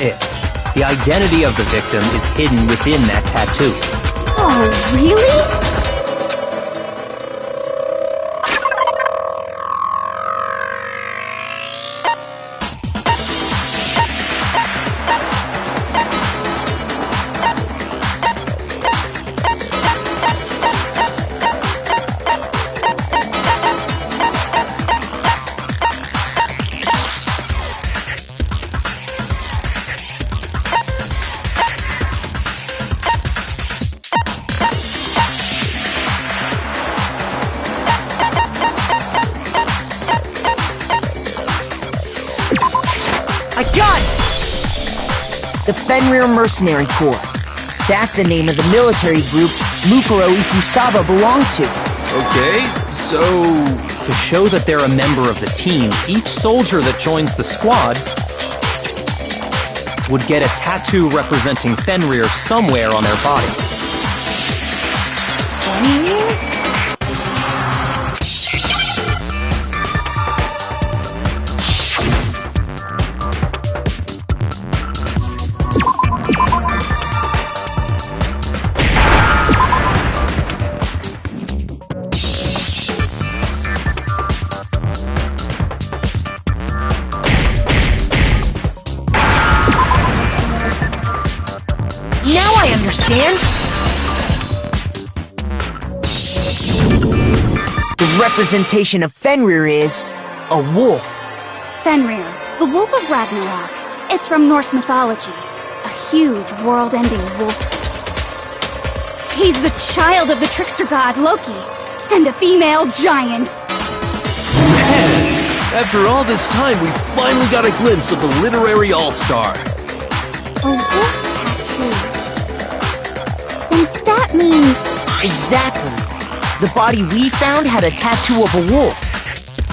it. The identity of the victim is hidden within that tattoo. Oh, really? I got it! The Fenrir Mercenary Corps. That's the name of the military group Mukuro Ikusaba belonged to. Okay, so... To show that they're a member of the team, each soldier that joins the squad would get a tattoo representing Fenrir somewhere on their body. Now I understand! The representation of Fenrir is a wolf. Fenrir, the Wolf of Ragnarok. It's from Norse mythology. A huge, world-ending wolf beast. He's the child of the trickster god Loki, and a female giant. Man! After all this time, we finally got a glimpse of the literary all-star. A wolf tattoo. And that means... Exactly. The body we found had a tattoo of a wolf,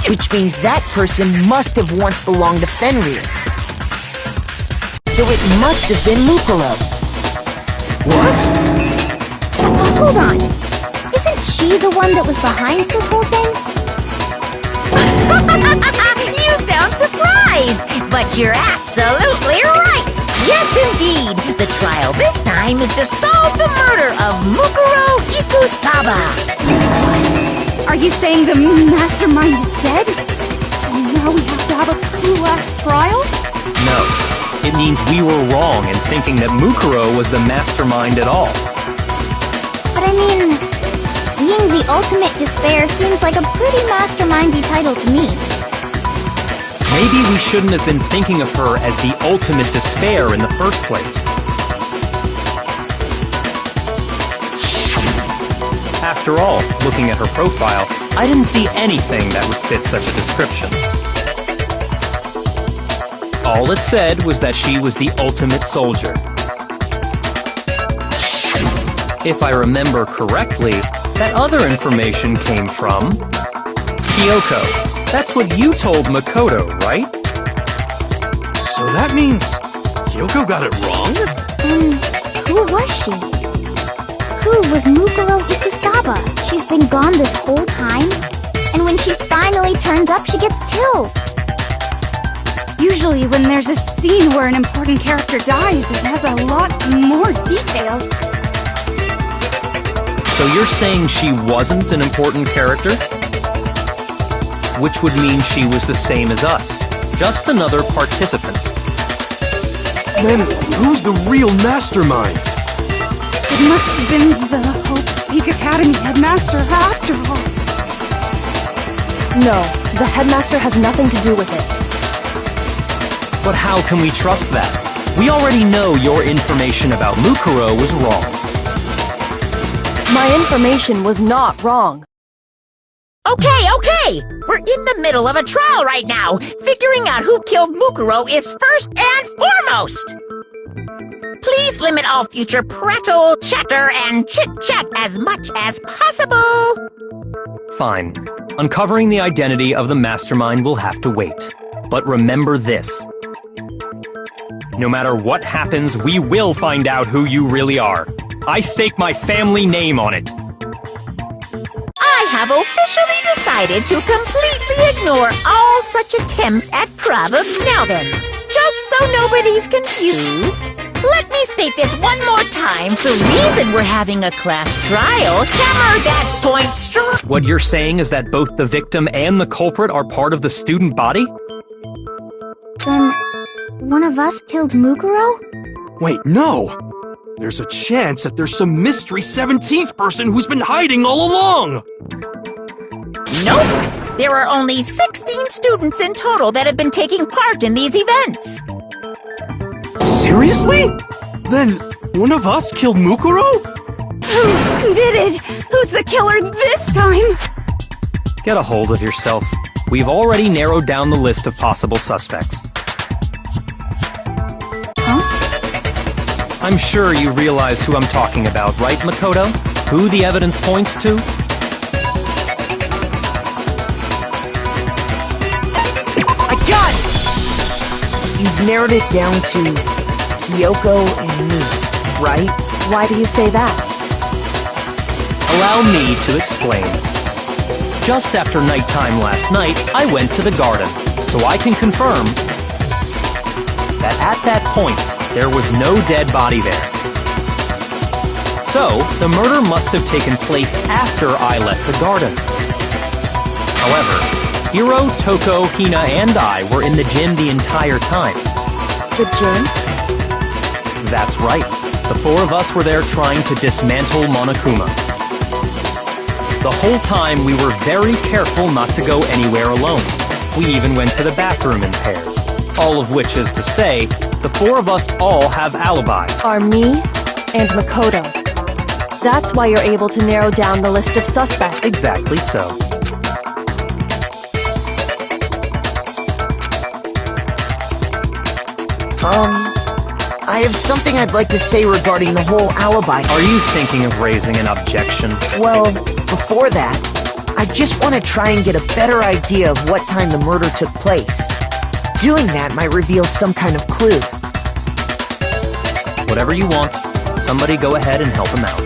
which means that person must have once belonged to Fenrir. So it must have been Mukuro. What? Hold on. Isn't she the one that was behind this whole thing? You sound surprised, but you're absolutely right. Yes, indeed. The trial this time is to solve the murder of Mukuro Ikusaba. Are you saying the mastermind is dead? And now we have to have a cool-ass trial? No. It means we were wrong in thinking that Mukuro was the mastermind at all. But I mean, being the ultimate despair seems like a pretty mastermindy title to me. Maybe we shouldn't have been thinking of her as the ultimate despair in the first place. After all, looking at her profile, I didn't see anything that would fit such a description. All it said was that she was the ultimate soldier. If I remember correctly, that other information came from Kyoko. That's what you told Makoto, right? So that means Kyoko got it wrong? Who was she? Who was Mukuro Ikusaba? She's been gone this whole time? And when she finally turns up, she gets killed. Usually when there's a scene where an important character dies, it has a lot more detail. So you're saying she wasn't an important character? Which would mean she was the same as us. Just another participant. Then who's the real mastermind? It must have been the Hope's Peak Academy headmaster after all. No, the headmaster has nothing to do with it. But how can we trust that? We already know your information about Mukuro was wrong. My information was not wrong. Okay. We're in the middle of a trial right now. Figuring out who killed Mukuro is first and foremost. Please limit all future prattle, chatter, and chit-chat as much as possible. Fine. Uncovering the identity of the mastermind will have to wait. But remember this. No matter what happens, we will find out who you really are. I stake my family name on it. I have officially decided to completely ignore all such attempts at problems now then. Just just so nobody's confused, let me state this one more time. The reason we're having a class trial, hammer that point strong. What you're saying is that both the victim and the culprit are part of the student body? Then, one of us killed Mukuro? Wait, no! There's a chance that there's some mystery 17th person who's been hiding all along! Nope! There are only 16 students in total that have been taking part in these events. Seriously? Then, one of us killed Mukuro? Who did it? Who's the killer this time? Get a hold of yourself. We've already narrowed down the list of possible suspects. Huh? I'm sure you realize who I'm talking about, right, Makoto? Who the evidence points to? You've narrowed it down to Kyoko and me, right? Why do you say that? Allow me to explain. Just after nighttime last night, I went to the garden, so I can confirm that at that point, there was no dead body there. So, the murder must have taken place after I left the garden. However, Hiro, Toko, Hina, and I were in the gym the entire time. The gym? That's right. The four of us were there trying to dismantle Monokuma. The whole time we were very careful not to go anywhere alone. We even went to the bathroom in pairs. All of which is to say, the four of us all have alibis. Are me and Makoto. That's why you're able to narrow down the list of suspects. Exactly so. I have something I'd like to say regarding the whole alibi. Are you thinking of raising an objection? Well, before that, I just want to try and get a better idea of what time the murder took place. Doing that might reveal some kind of clue. Whatever you want. Somebody go ahead and help him out.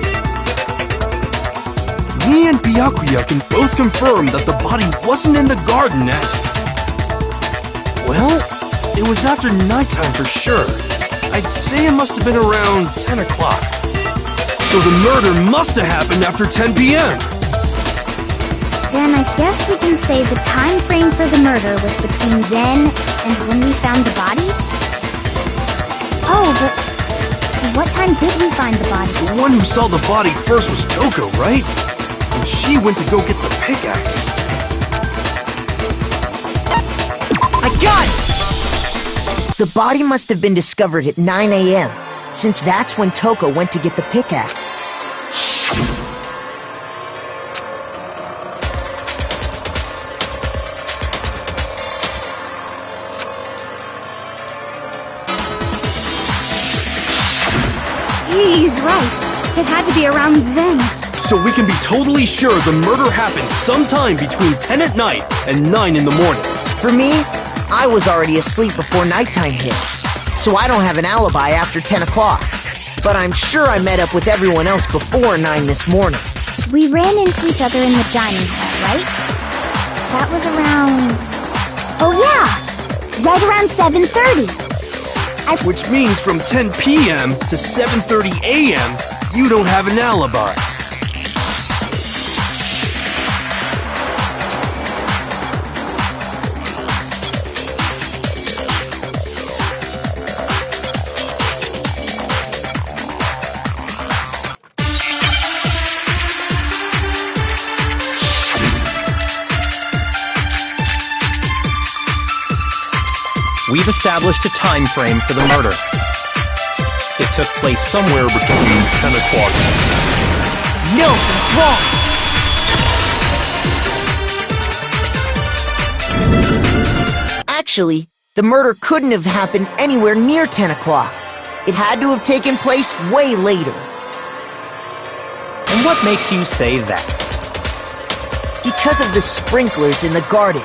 Me and Byakuya can both confirm that the body wasn't in the garden at... Well, it was after nighttime for sure. I'd say it must have been around 10 o'clock. So the murder must have happened after 10 p.m. Then I guess we can say the time frame for the murder was between then and when we found the body? Oh, but what time did we find the body? The one who saw the body first was Toko, right? And she went to go get the pickaxe. I got it! The body must have been discovered at 9 a.m., since that's when Toko went to get the pickaxe. He's right. It had to be around then. So we can be totally sure the murder happened sometime between 10 at night and 9 in the morning. For me, I was already asleep before nighttime hit, so I don't have an alibi after 10 o'clock. But I'm sure I met up with everyone else before 9 this morning. We ran into each other in the dining hall, right? That was around... Oh yeah! Right around 7:30. Which means from 10 p.m. to 7:30 a.m., you don't have an alibi. We've established a time frame for the murder. It took place somewhere between 10 o'clock. No, that's wrong! Actually, the murder couldn't have happened anywhere near 10 o'clock. It had to have taken place way later. And what makes you say that? Because of the sprinklers in the garden.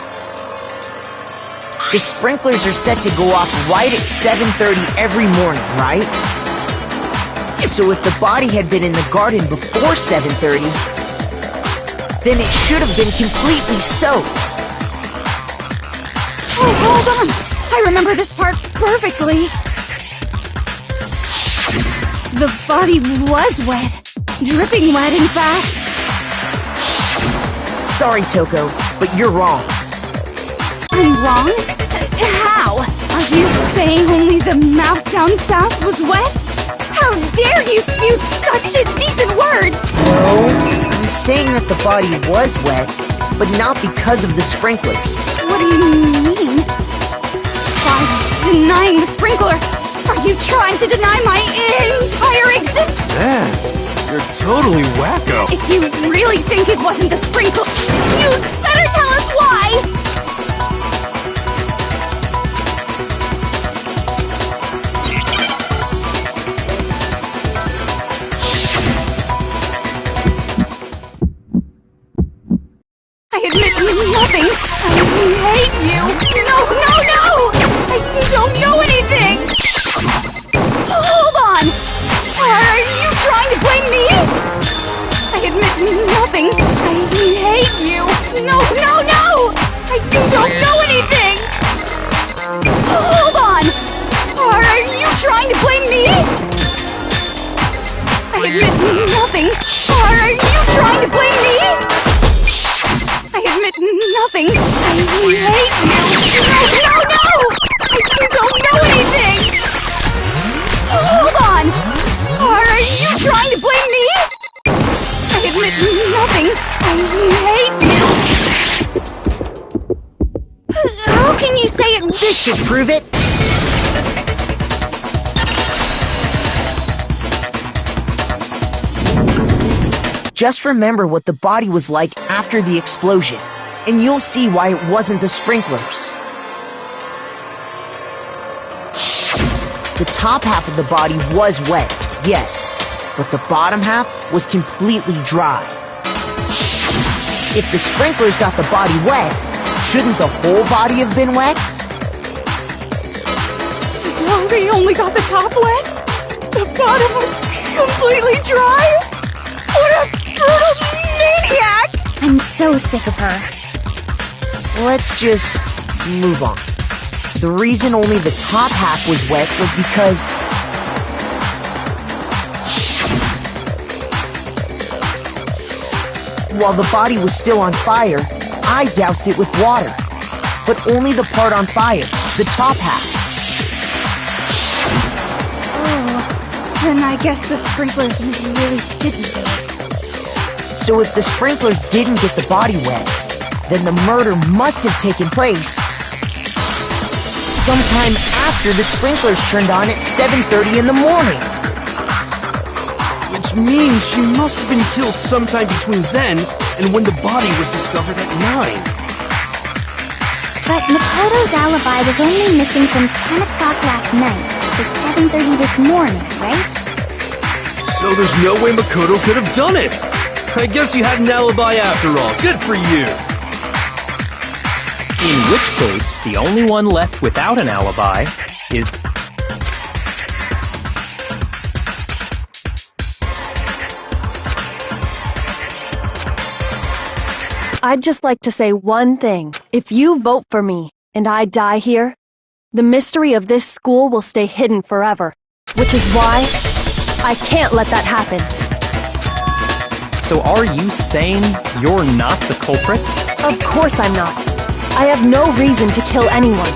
The sprinklers are set to go off right at 7:30 every morning, right? So if the body had been in the garden before 7:30, then it should have been completely soaked. Oh, hold on! I remember this part perfectly. The body was wet. Dripping wet, in fact. Sorry, Toko, but you're wrong. I'm wrong? How? Are you saying only the mouth down south was wet? How dare you spew such indecent words! No, I'm saying that the body was wet, but not because of the sprinklers. What do you mean? By denying the sprinkler, are you trying to deny my entire existence? Man, you're totally wacko. If you really think it wasn't the sprinkler, you'd better tell us why! I admit nothing. I hate you. No, no, no! I don't know anything! Hold on! Are you trying to blame me? I admit nothing. I hate you. No, no, no! I don't know anything! Hold on! Are you trying to blame me? I admit nothing. Are you trying to blame me? I admit nothing. I hate you. No, no, no! I don't know anything! Hold on! Are you trying to blame me? I admit nothing. I hate you. How can you say it? This should prove it. Just remember what the body was like after the explosion, and you'll see why it wasn't the sprinklers. The top half of the body was wet, yes, but the bottom half was completely dry. If the sprinklers got the body wet, shouldn't the whole body have been wet? So they only got the top wet? The bottom was completely dry? What a brutal maniac! I'm so sick of her. Let's just move on. The reason only the top half was wet was because while the body was still on fire, I doused it with water. But only the part on fire, the top half. Oh, then I guess the sprinklers really didn't do it. So if the sprinklers didn't get the body wet, then the murder must have taken place sometime after the sprinklers turned on at 7:30 in the morning. Which means she must have been killed sometime between then and when the body was discovered at 9. But Makoto's alibi was only missing from 10 o'clock last night to 7:30 this morning, right? So there's no way Makoto could have done it! I guess you had an alibi after all. Good for you! In which case, the only one left without an alibi is... I'd just like to say one thing. If you vote for me, and I die here, the mystery of this school will stay hidden forever. Which is why I can't let that happen. So are you saying you're not the culprit? Of course I'm not. I have no reason to kill anyone.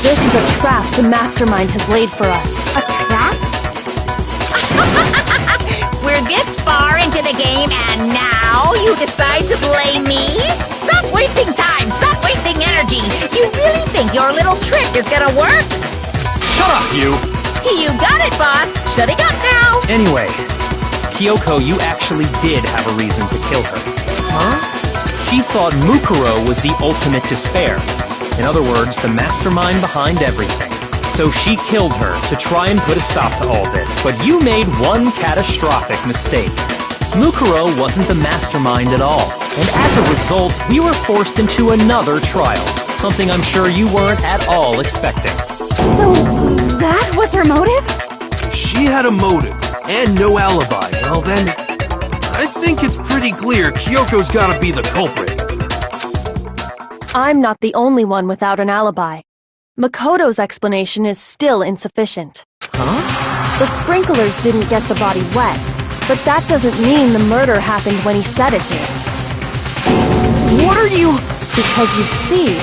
This is a trap the mastermind has laid for us. A trap? We're this far into the game and now you decide to blame me? Stop wasting time! Stop wasting energy! You really think your little trick is gonna work? Shut up, you! You got it, boss! Shutting up now! Anyway, Kyoko, you actually did have a reason to kill her. Huh? She thought Mukuro was the ultimate despair. In other words, the mastermind behind everything. So she killed her to try and put a stop to all this, but you made one catastrophic mistake. Mukuro wasn't the mastermind at all, and as a result, we were forced into another trial, something I'm sure you weren't at all expecting. So, that was her motive? If she had a motive and no alibi, well then, I think it's pretty clear Kyoko's gotta be the culprit. I'm not the only one without an alibi. Makoto's explanation is still insufficient. Huh? The sprinklers didn't get the body wet, but that doesn't mean the murder happened when he said it did. What are you... Because you see,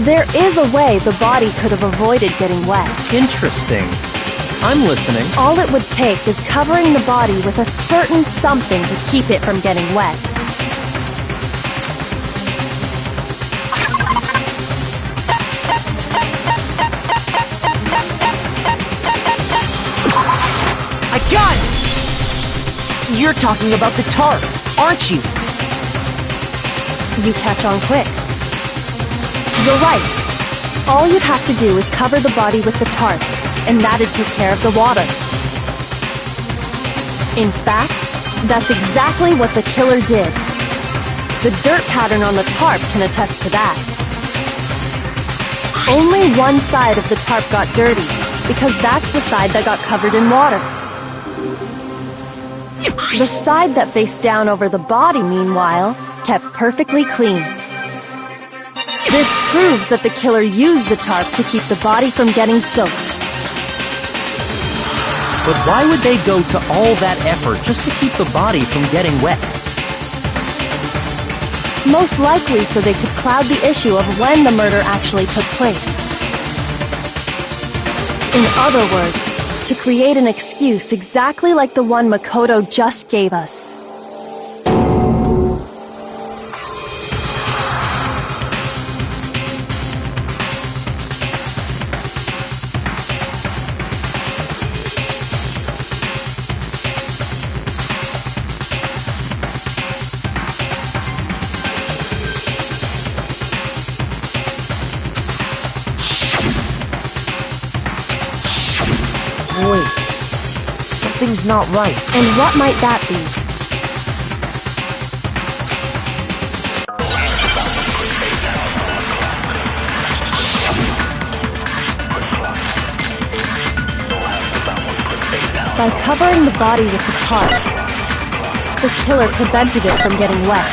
there is a way the body could have avoided getting wet. Interesting. I'm listening. All it would take is covering the body with a certain something to keep it from getting wet. I got it! You're talking about the tarp, aren't you? You catch on quick. You're right. All you'd have to do is cover the body with the tarp, and that'd take care of the water. In fact, that's exactly what the killer did. The dirt pattern on the tarp can attest to that. Only one side of the tarp got dirty, because that's the side that got covered in water. The side that faced down over the body, meanwhile, kept perfectly clean. This proves that the killer used the tarp to keep the body from getting soaked. But why would they go to all that effort just to keep the body from getting wet? Most likely so they could cloud the issue of when the murder actually took place. In other words, to create an excuse exactly like the one Makoto just gave us. Wait, something's not right. And what might that be? By covering the body with the tarp, the killer prevented it from getting wet.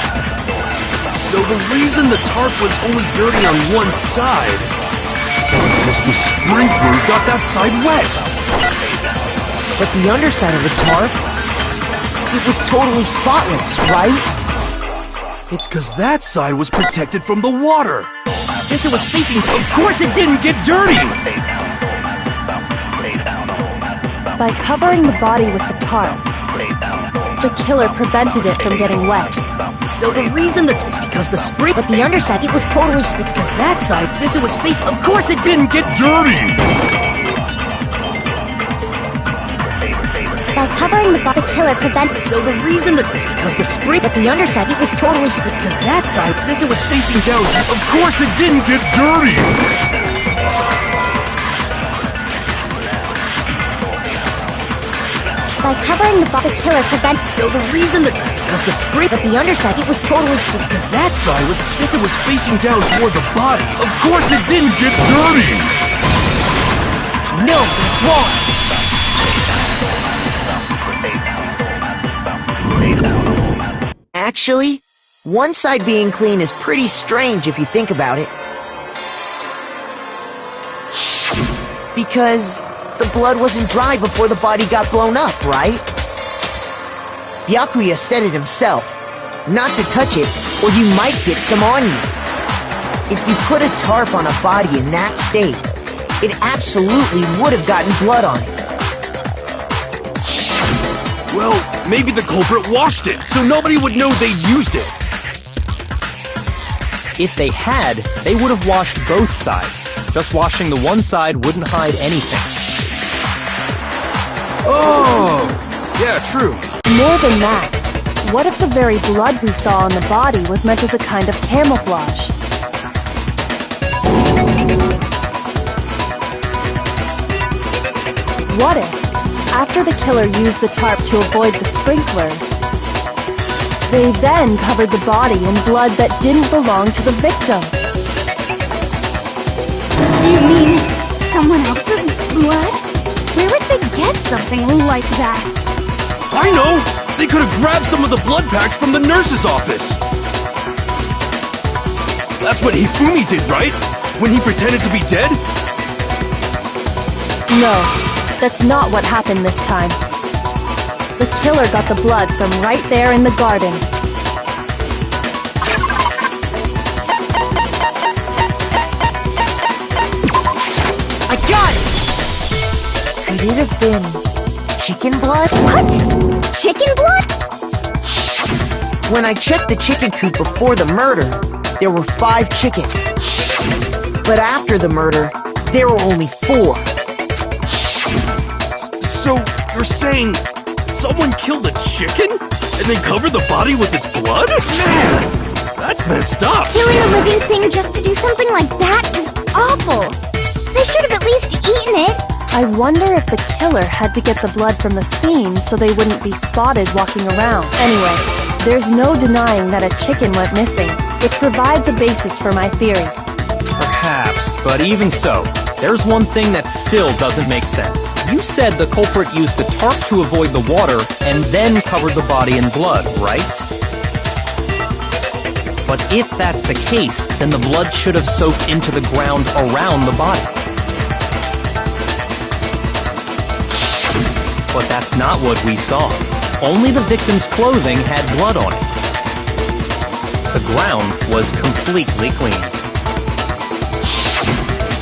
So the reason the tarp was only dirty on one side is the sprinkler got that side wet. But the underside of the tarp, it was totally spotless, right? It's because that side was protected from the water. Since it was facing... Of course it didn't get dirty! By covering the body with the tarp, the killer prevented it from getting wet. So the reason that is because the spring, but the underside, it was totally, it's because that side, since it was facing, Of course it didn't get dirty! By covering the body, the killer prevents. so the reason that is because the spring, but the underside, it was totally, it's because that side, since it was facing down, Of course it didn't get dirty! By covering the body, the killer prevents. so the reason that is because the spring, but the underside, it was totally, it's because that side was, Since it was facing down toward the body, of course it didn't get dirty! no, that's wrong. Actually, one side being clean is pretty strange if you think about it. Because the blood wasn't dry before the body got blown up, right? Byakuya said it himself, not to touch it, or you might get some on you. If you put a tarp on a body in that state, it absolutely would have gotten blood on it. Well, maybe the culprit washed it, so nobody would know they used it. If they had, they would have washed both sides. Just washing the one side wouldn't hide anything. Oh, yeah, true. More than that, what if the very blood we saw on the body was meant as a kind of camouflage? What if, after the killer used the tarp to avoid the sprinklers, they then covered the body in blood that didn't belong to the victim? You mean someone else's blood? Where would they get something like that? I know! They could have grabbed some of the blood packs from the nurse's office! That's what Hifumi did, right? When he pretended to be dead? No, that's not what happened this time. The killer got the blood from right there in the garden. I got it! Could it have been chicken blood? What? Chicken blood? When I checked the chicken coop before the murder, there were 5 chickens. But after the murder, there were only 4. So, you're saying someone killed a chicken and then covered the body with its blood? Man, that's messed up. Killing a living thing just to do something like that is awful. They should have at least eaten it. I wonder if the killer had to get the blood from the scene so they wouldn't be spotted walking around. Anyway, there's no denying that a chicken went missing, which provides a basis for my theory. Perhaps, but even so, there's one thing that still doesn't make sense. You said the culprit used the tarp to avoid the water and then covered the body in blood, right? But if that's the case, then the blood should have soaked into the ground around the body. But that's not what we saw. Only the victim's clothing had blood on it. The ground was completely clean.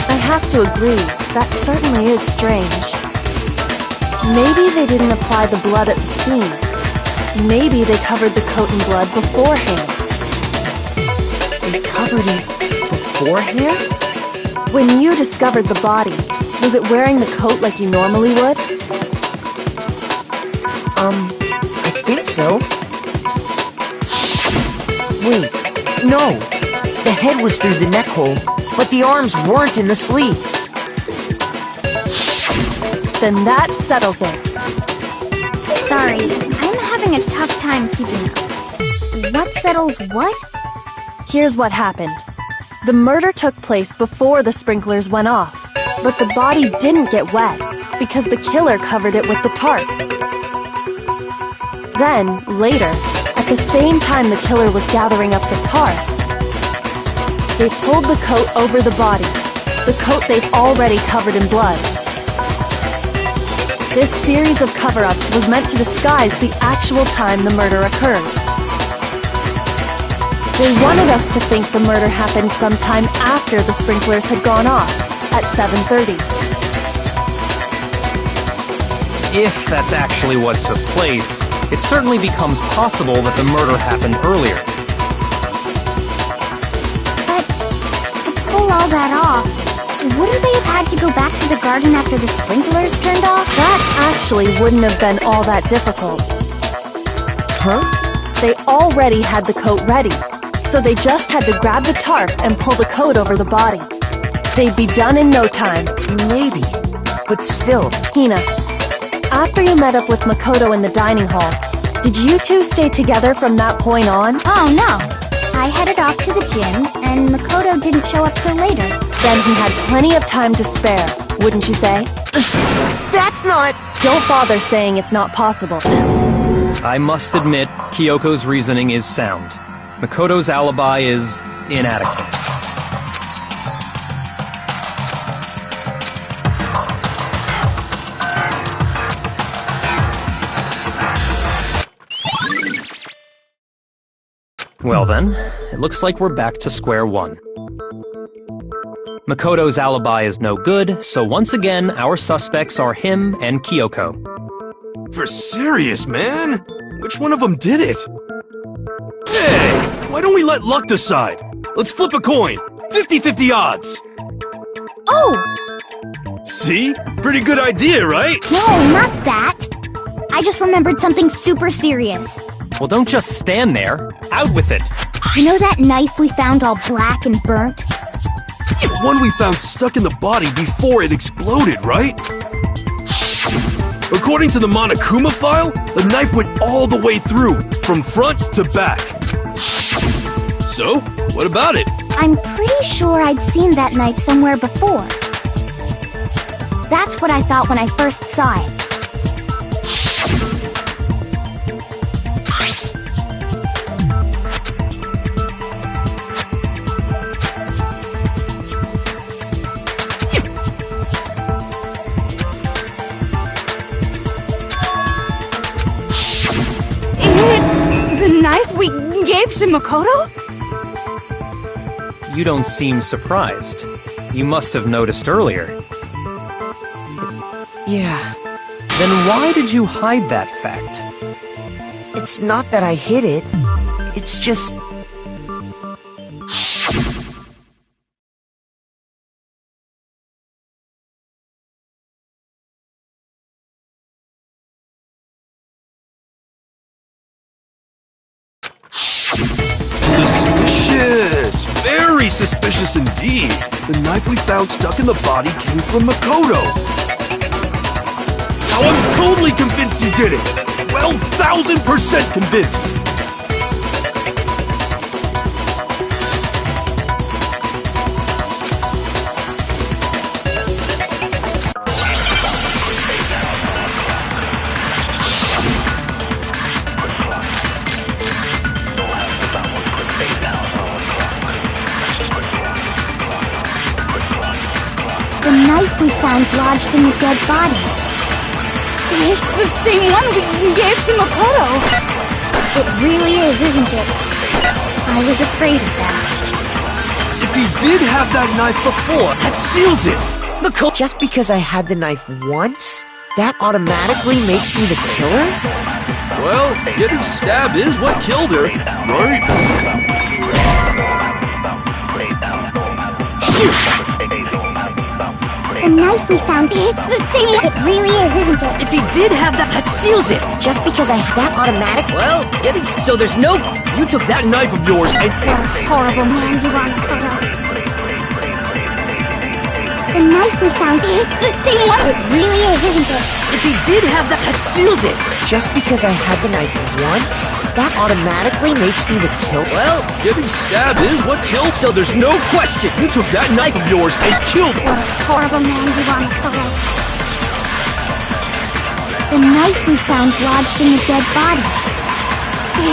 I have to agree, that certainly is strange. Maybe they didn't apply the blood at the scene. Maybe they covered the coat in blood beforehand. They covered it beforehand? When you discovered the body, was it wearing the coat like you normally would? I think so. Wait, no. The head was through the neck hole, but the arms weren't in the sleeves. Then that settles it. Sorry, I'm having a tough time keeping up. What settles what? Here's what happened. The murder took place before the sprinklers went off, but the body didn't get wet because the killer covered it with the tarp. Then, later, at the same time the killer was gathering up the tarp, they pulled the coat over the body, the coat they've already covered in blood. This series of cover-ups was meant to disguise the actual time the murder occurred. They wanted us to think the murder happened sometime after the sprinklers had gone off, at 7:30. If that's actually what took place, it certainly becomes possible that the murder happened earlier. But to pull all that off, wouldn't they have had to go back to the garden after the sprinklers turned off? That actually wouldn't have been all that difficult. Huh? They already had the coat ready, so they just had to grab the tarp and pull the coat over the body. They'd be done in no time. Maybe, but still. Hina, after you met up with Makoto in the dining hall, did you two stay together from that point on? Oh no. I headed off to the gym, and Makoto didn't show up till later. Then he had plenty of time to spare, wouldn't you say? That's not... Don't bother saying it's not possible. I must admit, Kyoko's reasoning is sound. Makoto's alibi is inadequate. Well then, it looks like we're back to square one. Makoto's alibi is no good, so once again, our suspects are him and Kyoko. For serious, man? Which one of them did it? Hey, why don't we let luck decide? Let's flip a coin. 50-50 odds. Oh! See? Pretty good idea, right? No, not that. I just remembered something super serious. Well, don't just stand there. Out with it. You know that knife we found all black and burnt? The one we found stuck in the body before it exploded, right? According to the Monokuma file, the knife went all the way through, from front to back. So, what about it? I'm pretty sure I'd seen that knife somewhere before. That's what I thought when I first saw it. knife we gave to Makoto? You don't seem surprised. You must have noticed earlier. Yeah, Then why did you hide that fact? it's not that I hid it. It's just... Suspicious! Very suspicious indeed. The knife we found stuck in the body came from Makoto. Now I'm totally convinced he did it! 12,000% convinced! The knife we found lodged in the dead body. It's the same one we gave to Makoto. It really is, isn't it? I was afraid of that. If he did have that knife before, that seals it! Makoto, just because I had the knife once, that automatically makes me the killer? Well, getting stabbed is what killed her, right? Shoot! The knife we found, it's the same one. It really is, isn't it? If he did have that seals it! Just because I had that automatic... Well, so there's no... You took That knife of yours and... What a horrible man you are, Makoto. The knife we found, it's the same one. It really is, isn't it? If he did have that seals it! Just because I had the knife once, that automatically makes me the killer? Well, Getting stabbed is what killed, so there's no question. You took that knife of yours and killed her! What a horrible man you are, Makoto. The knife we found lodged in the dead body.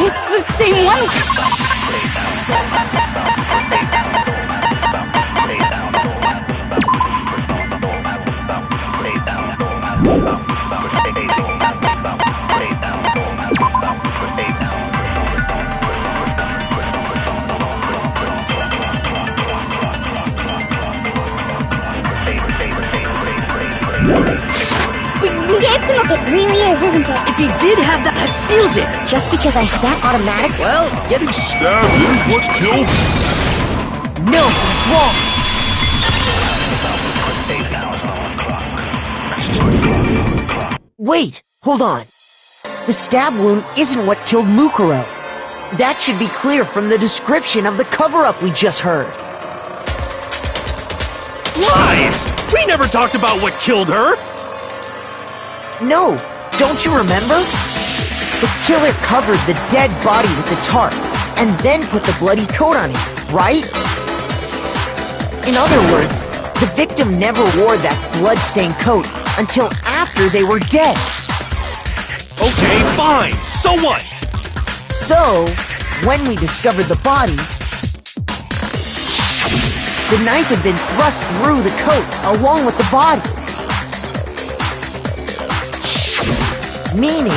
It's the same one. We gave to It really is, isn't it? If he did have that seals it! Just because I had that automatic... well, getting... Stabbed is what killed her! No, he's wrong! Wait, hold on. The stab wound isn't what killed Mukuro. That should be clear from the description of the cover-up we just heard. Lies! We never talked about what killed her! No, don't you remember? The killer covered the dead body with the tarp, and then put the bloody coat on it, right? In other words, the victim never wore that blood-stained coat until after they were dead. Okay, fine. So what? So, when we discovered the body, the knife had been thrust through the coat along with the body. Meaning,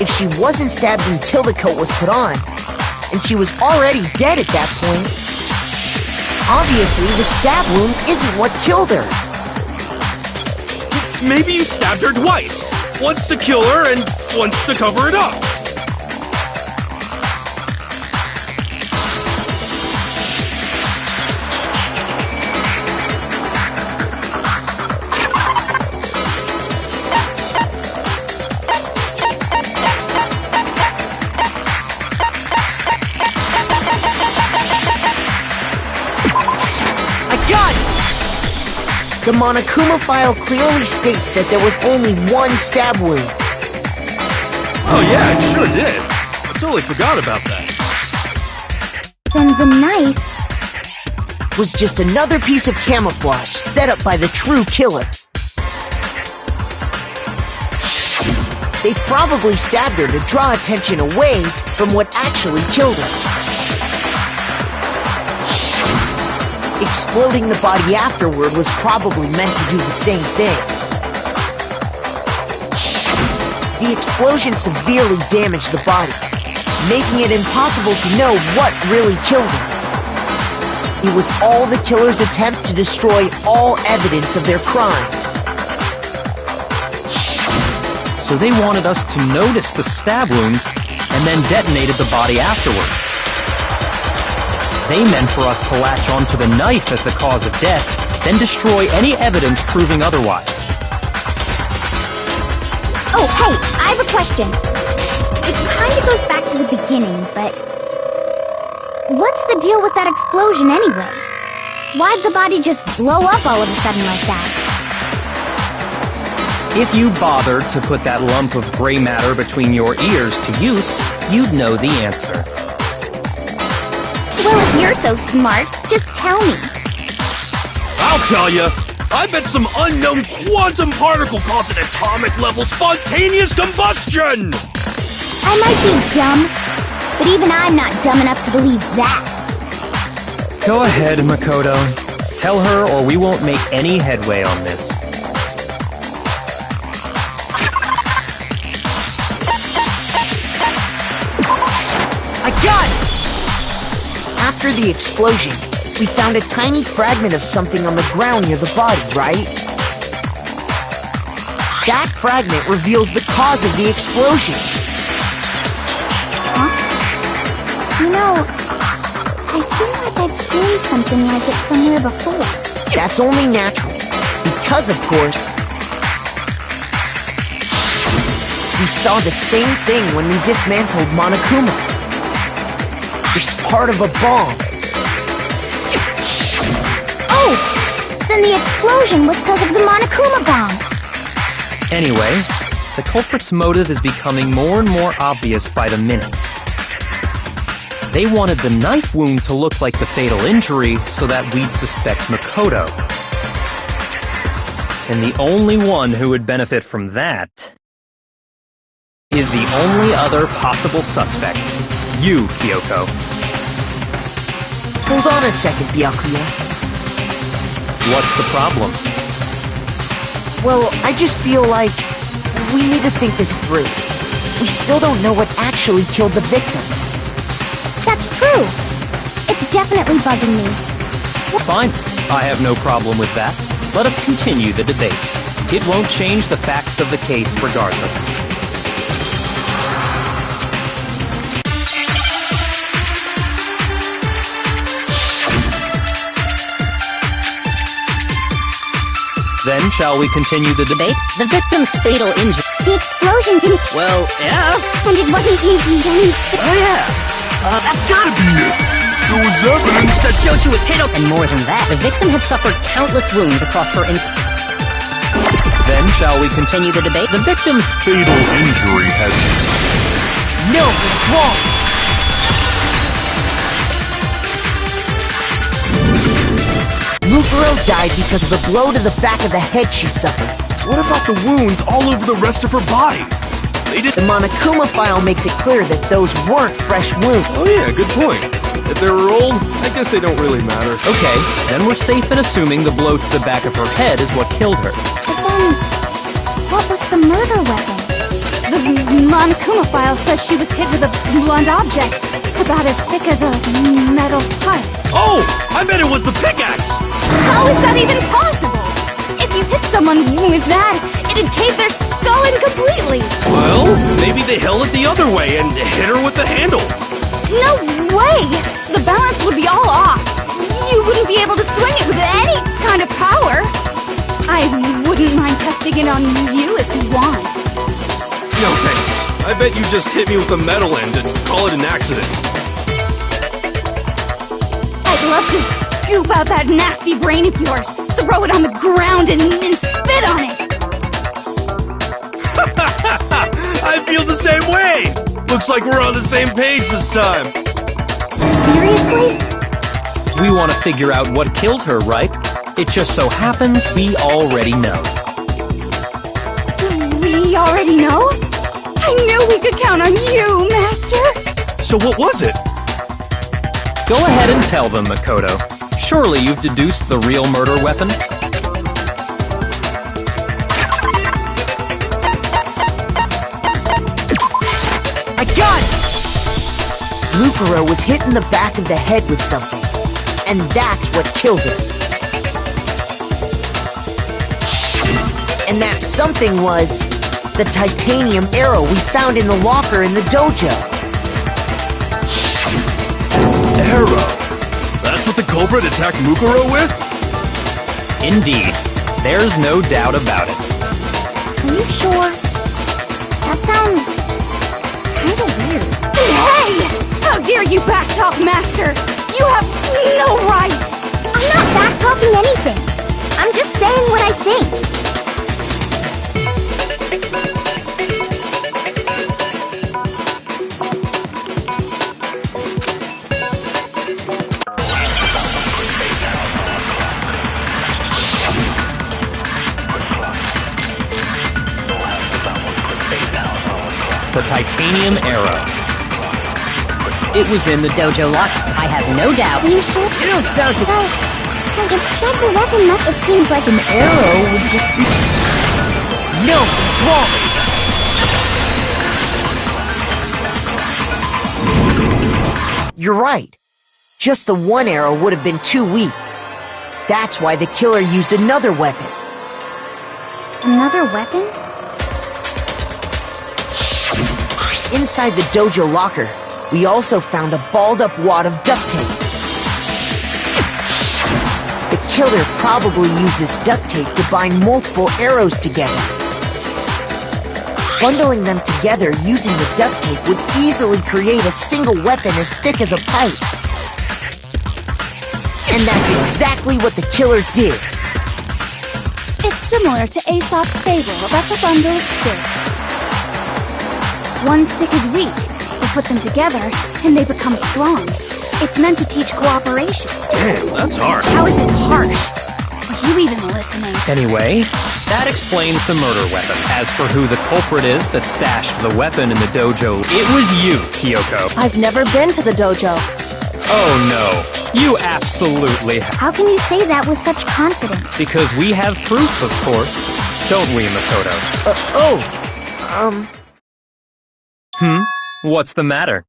if she wasn't stabbed until the coat was put on, and she was already dead at that point, obviously the stab wound isn't what killed her. Maybe you stabbed her twice. Once to kill her and once to cover it up. The Monokuma file clearly states that there was only one stab wound. Oh yeah, it sure did. I totally forgot about that. Then the knife was just another piece of camouflage set up by the true killer. They probably stabbed her to draw attention away from what actually killed her. Exploding the body afterward was probably meant to do the same thing. The explosion severely damaged the body, making it impossible to know what really killed him. It was all the killer's attempt to destroy all evidence of their crime. So they wanted us to notice the stab wound and then detonated the body afterward. They meant for us to latch onto the knife as the cause of death, then destroy any evidence proving otherwise. Oh, hey, I have a question. It kinda goes back to the beginning, but... what's the deal with that explosion anyway? Why'd the body just blow up all of a sudden like that? If you bothered to put that lump of gray matter between your ears to use, you'd know the answer. Well, if you're so smart, just tell me. I'll tell you. I bet some unknown quantum particle caused an atomic-level spontaneous combustion! I might be dumb, but even I'm not dumb enough to believe that. Go ahead, Makoto. Tell her or we won't make any headway on this. I got it! After the explosion, we found a tiny fragment of something on the ground near the body, right? That fragment reveals the cause of the explosion. Huh? You know, I feel like I've seen something like it somewhere before. That's only natural. Because, of course, we saw the same thing when we dismantled Monokuma. It's part of a bomb. Oh! Then the explosion was because of the Monokuma bomb! Anyway, the culprit's motive is becoming more and more obvious by the minute. They wanted the knife wound to look like the fatal injury so that we'd suspect Makoto. And the only one who would benefit from that is the only other possible suspect. You, Kyoko. Hold on a second, Byakuya. What's the problem? Well, I just feel like we need to think this through. We still don't know what actually killed the victim. That's true! It's definitely bugging me. Fine. I have no problem with that. Let us continue the debate. It won't change the facts of the case regardless. Then, shall we continue the debate? The victim's fatal injury. The explosion didn't... Well, yeah. And it wasn't even... Oh, yeah. That's gotta be it! There was evidence That showed she was hit up. And more than that, the victim had suffered countless wounds across her Then, shall we continue the debate? The victim's fatal injury has... No, it's wrong! Mukuro died because of the blow to the back of the head she suffered. What about the wounds all over the rest of her body? They did... The Monokuma file makes it clear that those weren't fresh wounds. Oh yeah, good point. If they were old, I guess they don't really matter. Okay, then we're safe in assuming the blow to the back of her head is what killed her. But then... what was the murder weapon? The Monokuma file says she was hit with a blunt object, about as thick as a metal pipe. Oh! I bet it was the pickaxe! How is that even possible? If you hit someone with that, it'd cave their skull in completely. Well, maybe they held it the other way and hit her with the handle. No way! The balance would be all off. You wouldn't be able to swing it with any kind of power. I wouldn't mind testing it on you if you want. No thanks. I bet you just hit me with the metal end and call it an accident. I'd love to scoop out that nasty brain of yours, throw it on the ground and spit on it. I feel the same way! Looks like we're on the same page this time. Seriously? We want to figure out what killed her, right? It just so happens we already know. We already know? I knew we could count on you, Master! So what was it? Go ahead and tell them, Makoto. Surely you've deduced the real murder weapon? I got it! Mukuro was hit in the back of the head with something, and that's what killed her. And that something was the titanium arrow we found in the locker in the dojo. Arrow? That's what the culprit attacked Mukuro with? Indeed. There's no doubt about it. Are you sure? That sounds kinda weird. Hey! How dare you backtalk, Master? You have no right! I'm not back-talking anything. I'm just saying what I think. The titanium arrow. It was in the dojo locker. I have no doubt. Are you sure? You don't sound... It said the weapon must... It seems like an arrow would just be... No, it's wrong! You're right. Just the one arrow would have been too weak. That's why the killer used another weapon. Another weapon? Inside the dojo locker, we also found a balled-up wad of duct tape. The killer probably used this duct tape to bind multiple arrows together. Bundling them together using the duct tape would easily create a single weapon as thick as a pipe. And that's exactly what the killer did. It's similar to Aesop's fable about the bundle of sticks. One stick is weak. We put them together, and they become strong. It's meant to teach cooperation. Damn, that's harsh. How is it harsh? Are you even listening? Anyway, that explains the murder weapon. As for who the culprit is that stashed the weapon in the dojo, it was you, Kyoko. I've never been to the dojo. Oh no, you absolutely have. How can you say that with such confidence? Because we have proof, of course. Don't we, Makoto? What's the matter?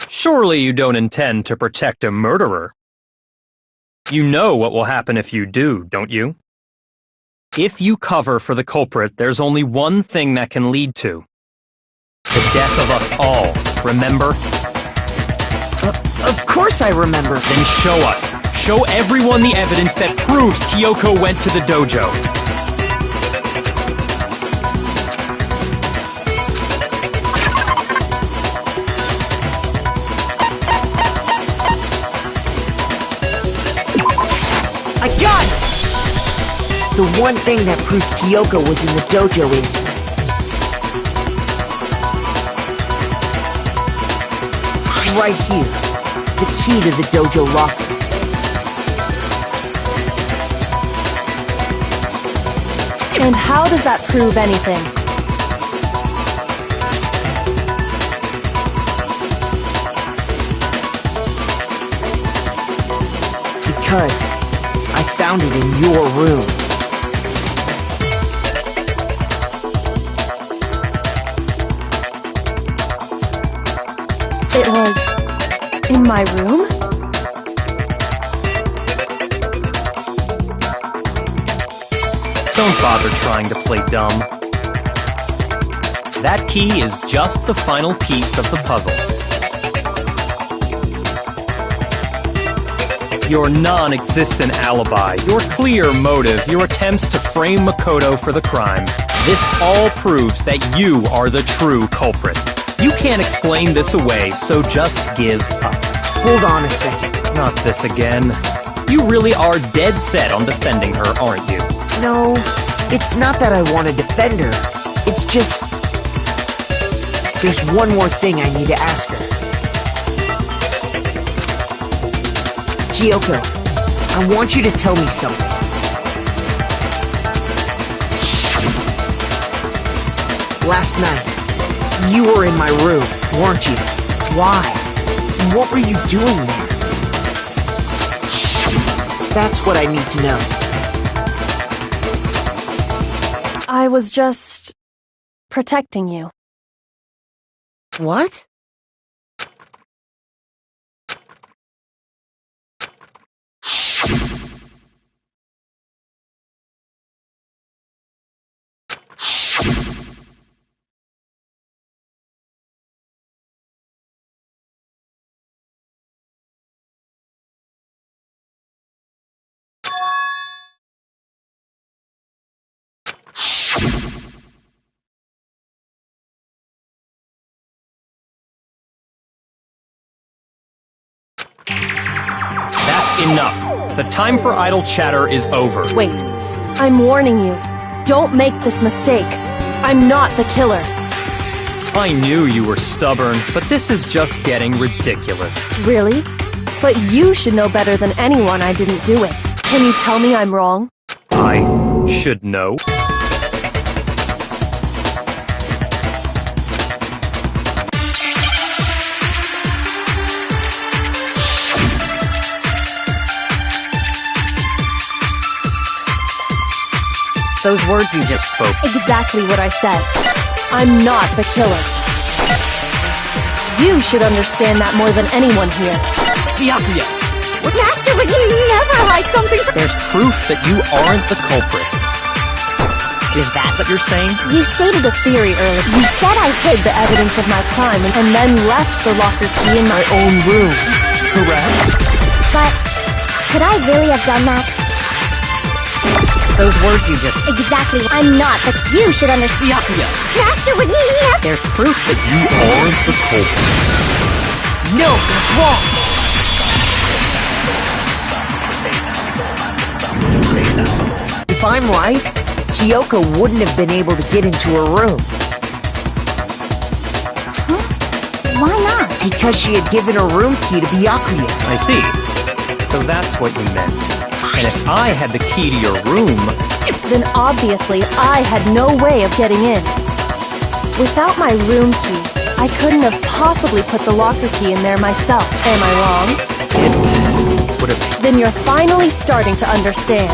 Surely you don't intend to protect a murderer. You know what will happen if you do, don't you? If you cover for the culprit, there's only one thing that can lead to. The death of us all, remember? Of course I remember. Then show us. Show everyone the evidence that proves Kyoko went to the dojo. I got it! The one thing that proves Kyoko was in the dojo is... right here. The key to the dojo locker. And how does that prove anything? Because I found it in your room. It was in my room? Don't bother trying to play dumb. That key is just the final piece of the puzzle. Your non-existent alibi, your clear motive, your attempts to frame Makoto for the crime. This all proves that you are the true culprit. You can't explain this away, so just give up. Hold on a second. Not this again. You really are dead set on defending her, aren't you? No, it's not that I want to defend her. It's just... there's one more thing I need to ask her. Kyoko, I want you to tell me something. Last night, you were in my room, weren't you? Why? What were you doing there? That's what I need to know. I was just protecting you. What? That's enough. The time for idle chatter is over. Wait. I'm warning you. Don't make this mistake. I'm not the killer. I knew you were stubborn, but this is just getting ridiculous. Really? But you should know better than anyone I didn't do it. Can you tell me I'm wrong? I should know. Those words you just spoke. Exactly what I said. I'm not the killer. You should understand that more than anyone here. Byakuya, Master would never hide something from— there's proof that you aren't the culprit. Is that what you're saying? You stated a theory earlier. You said I hid the evidence of my crime and then left the locker key in my own room. Correct. But could I really have done that? Those words you just... Exactly. I'm not, but you should understand. Byakuya, Master would never— There's proof that you aren't the culprit. No, that's wrong! If I'm right, Kyoko wouldn't have been able to get into her room. Why not? Because she had given her room key to Byakuya. I see. So that's what you meant. And if I had the key to your room... Then obviously I had no way of getting in. Without my room key, I couldn't have possibly put the locker key in there myself. Am I wrong? It would have... Then you're finally starting to understand.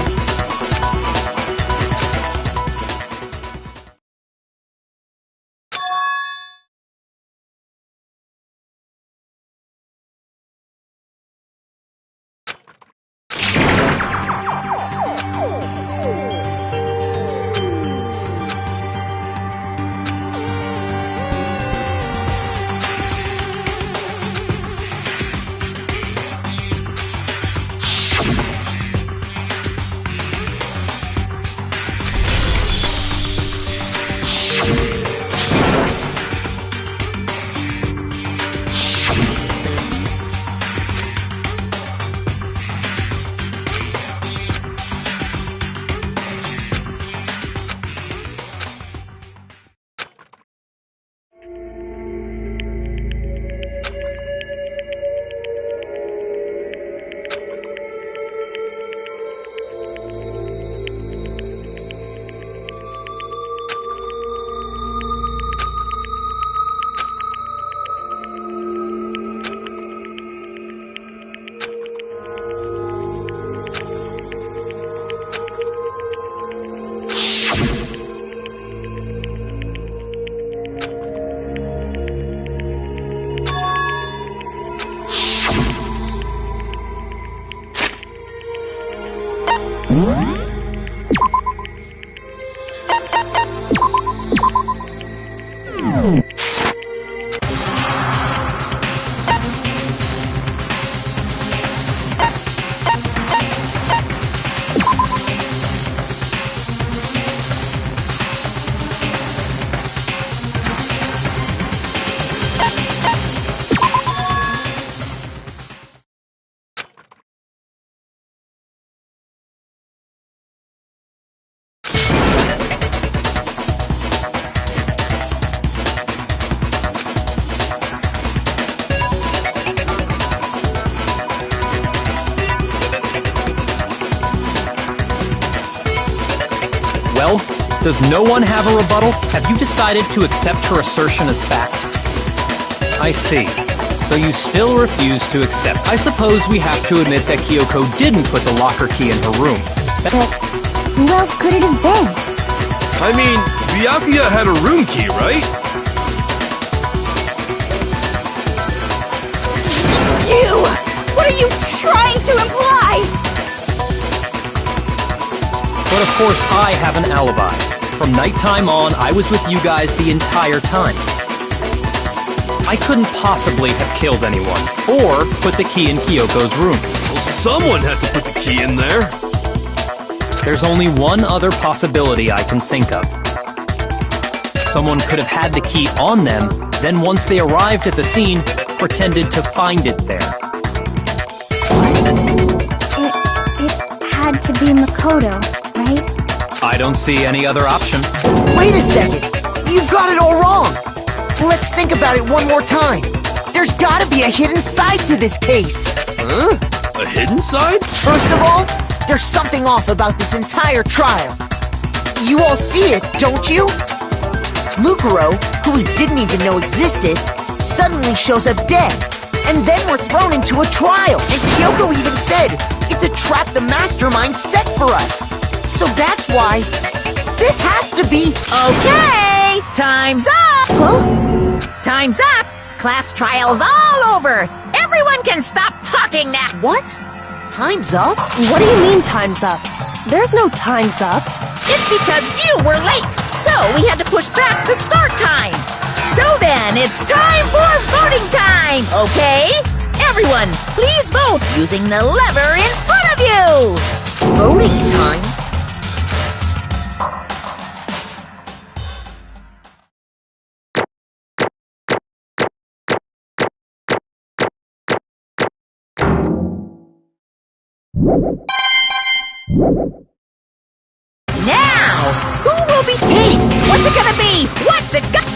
Well, does no one have a rebuttal? Have you decided to accept her assertion as fact? I see. So you still refuse to accept. I suppose we have to admit that Kyoko didn't put the locker key in her room. But who else could it have been? I mean, Byakuya had a room key, right? You! What are you trying to imply? But of course, I have an alibi. From nighttime on, I was with you guys the entire time. I couldn't possibly have killed anyone, or put the key in Kyoko's room. Well, someone had to put the key in there. There's only one other possibility I can think of. Someone could have had the key on them, then once they arrived at the scene, pretended to find it there. It had to be Makoto, right? I don't see any other option. Wait a second! You've got it all wrong! Let's think about it one more time. There's gotta be a hidden side to this case. Huh? A hidden side? First of all, there's something off about this entire trial. You all see it, don't you? Mukuro, who we didn't even know existed, suddenly shows up dead. And then we're thrown into a trial. And Kyoko even said, it's a trap the mastermind set for us. So that's why this has to be... Okay, time's up! Huh? Time's up! Class trial's all over! Everyone can stop talking now! What? Time's up? What do you mean time's up? There's no time's up. It's because you were late, so we had to push back the start time. So then, it's time for voting time, okay? Everyone, please vote using the lever in front of you! Voting time? Now, who will be... Hey, what's it gonna be? What's it gonna...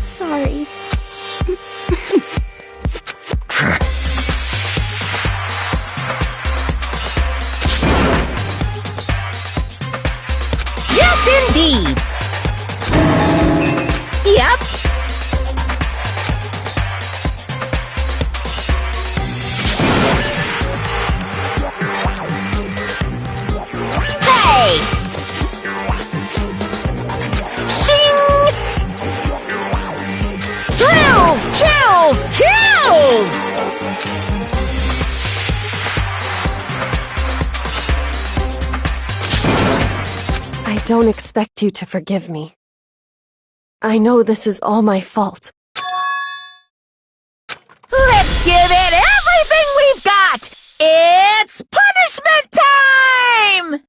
Sorry. Yes, indeed! Yep. Hey! Shing! Thrills, chills, kills! I don't expect you to forgive me. I know this is all my fault. Let's give it everything we've got! It's punishment time!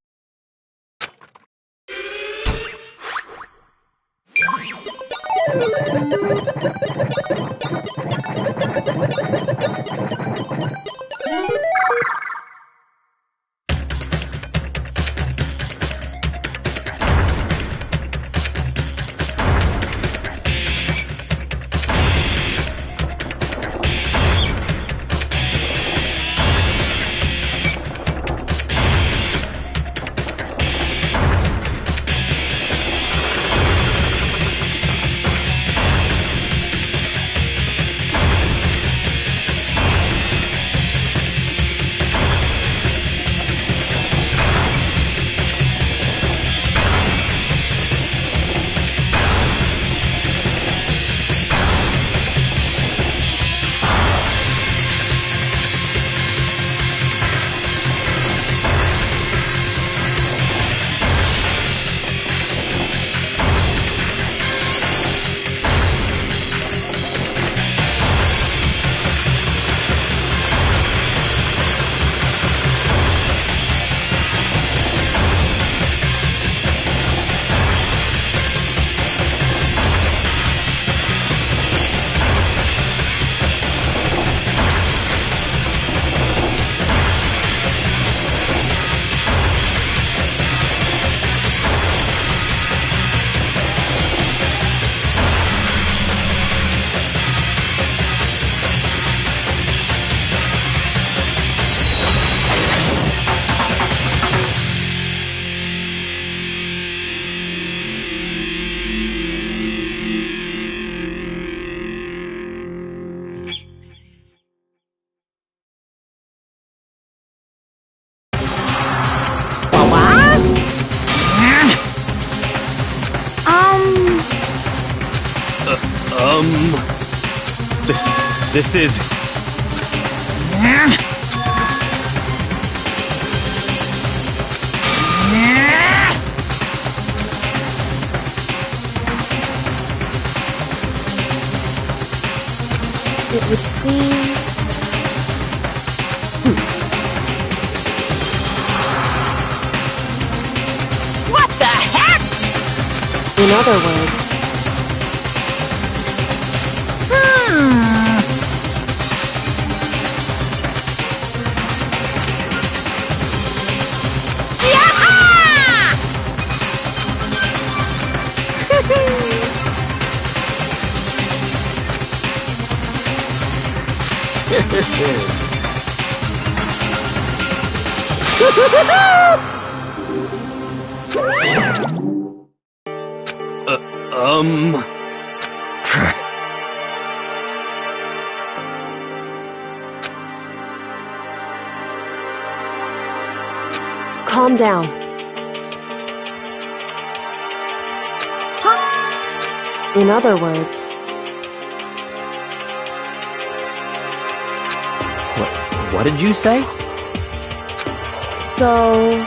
This is... It would seem... What the heck? In other words... Calm down. In other words... What did you say? So...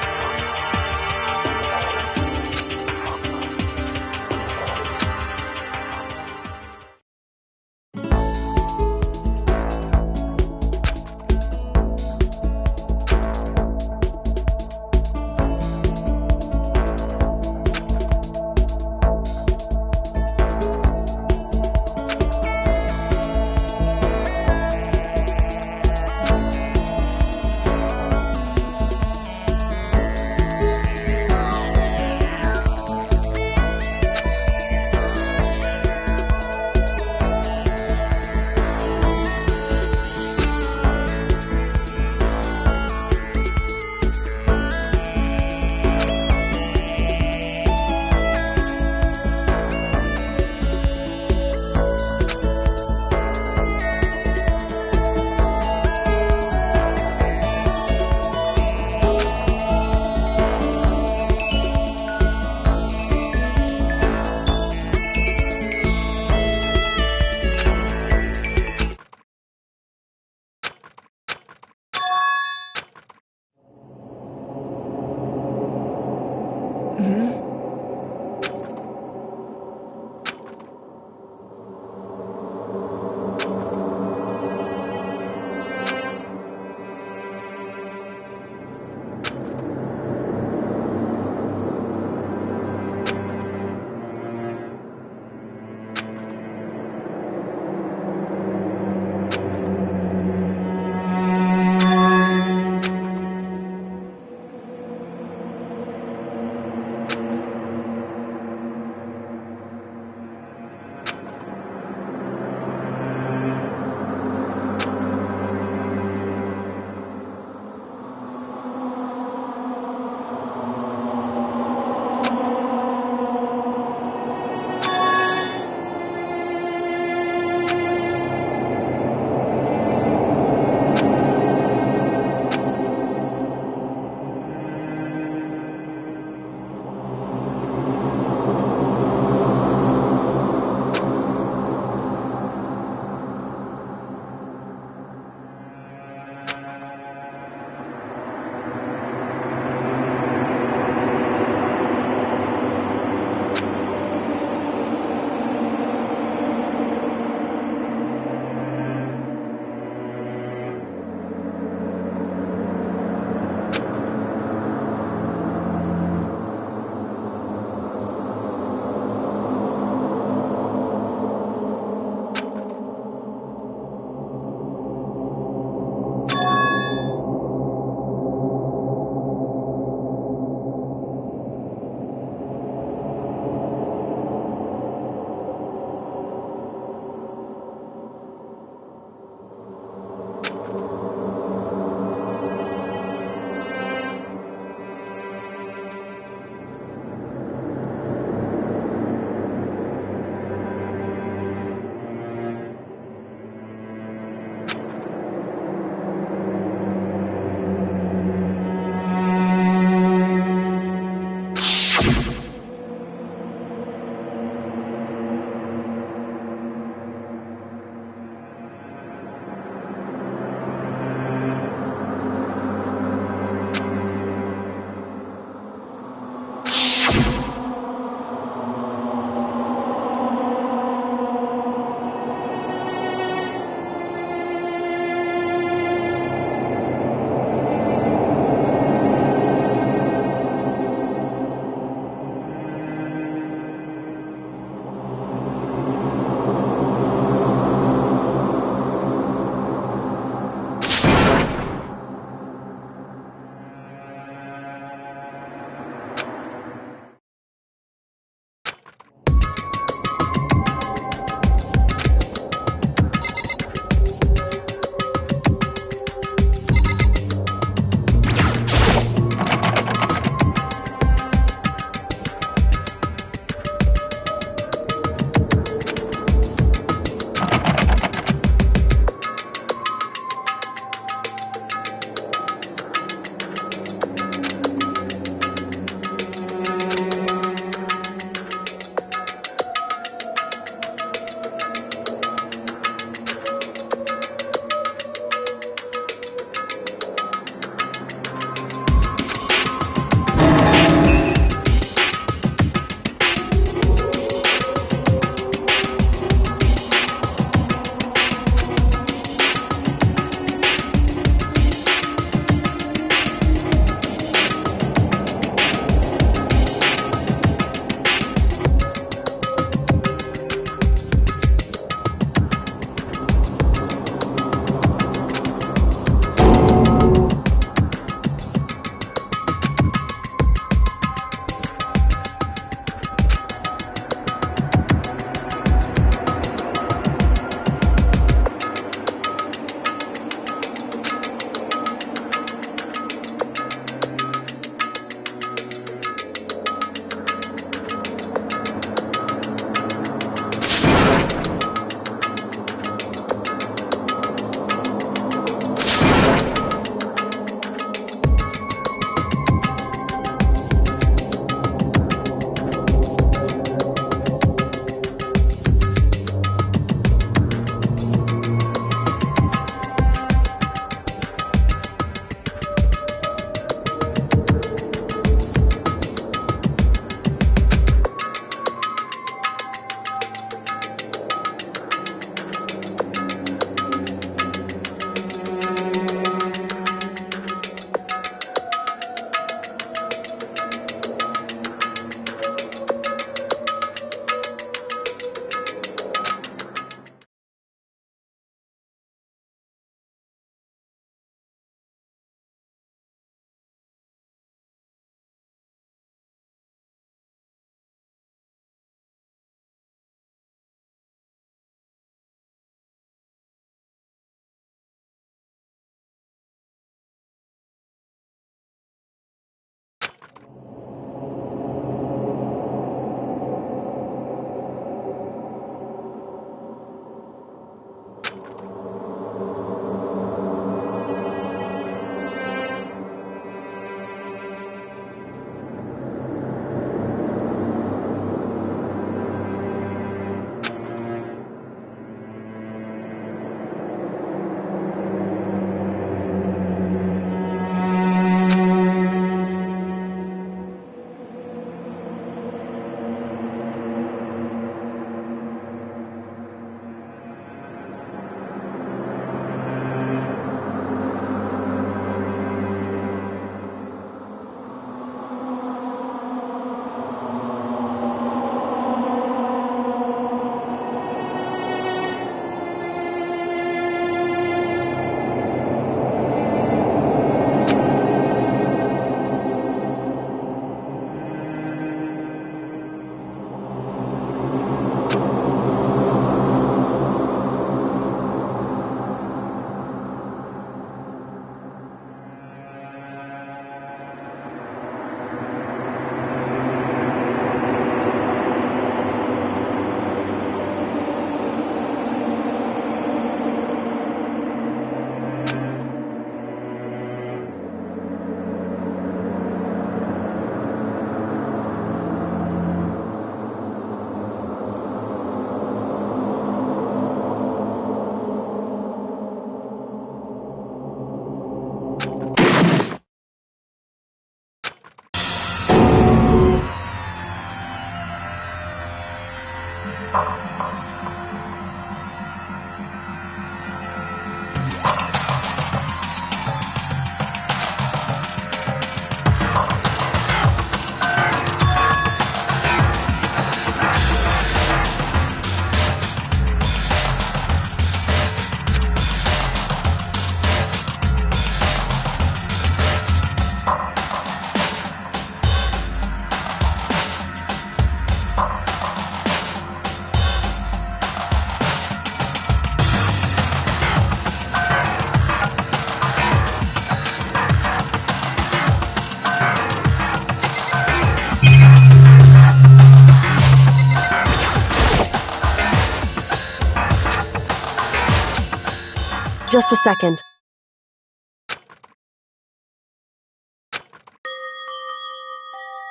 Just a second.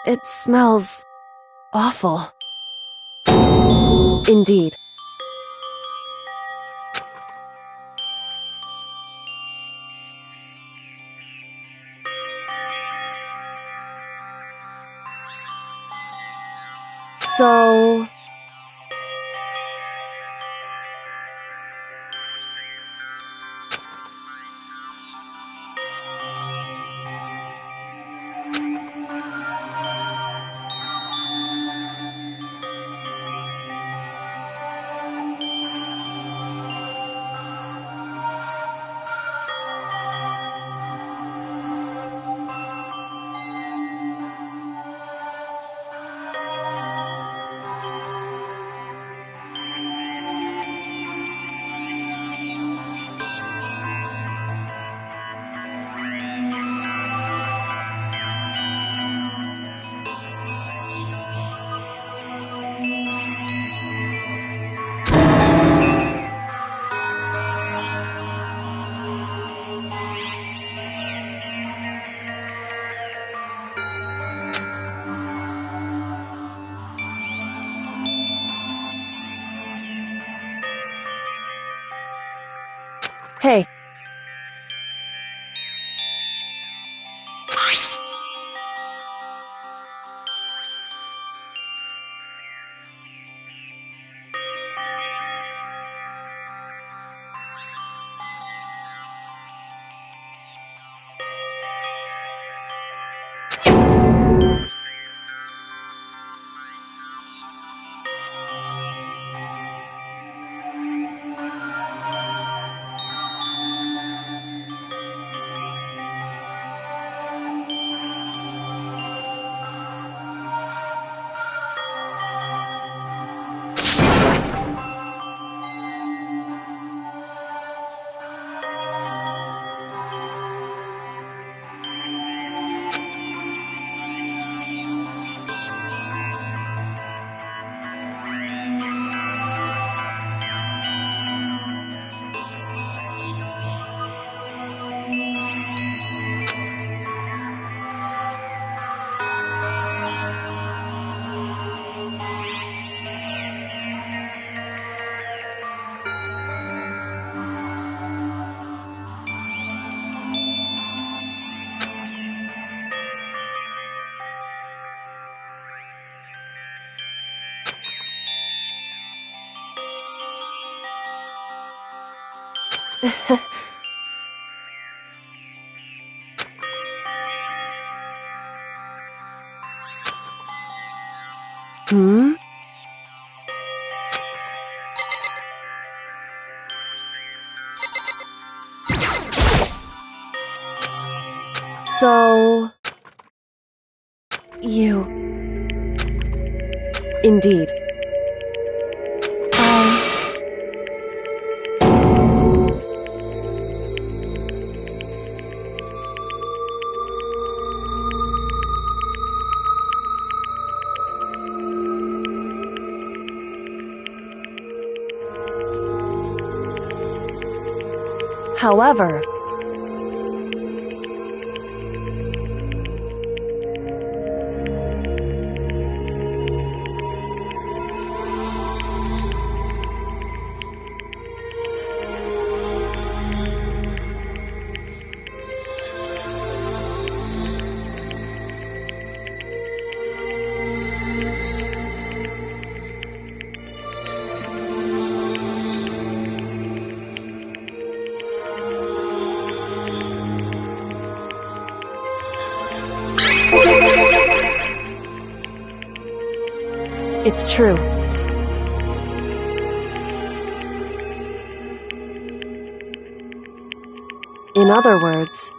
It smells awful. Indeed. So... Hey. Hmm? So... You... Indeed. However... It's true. In other words...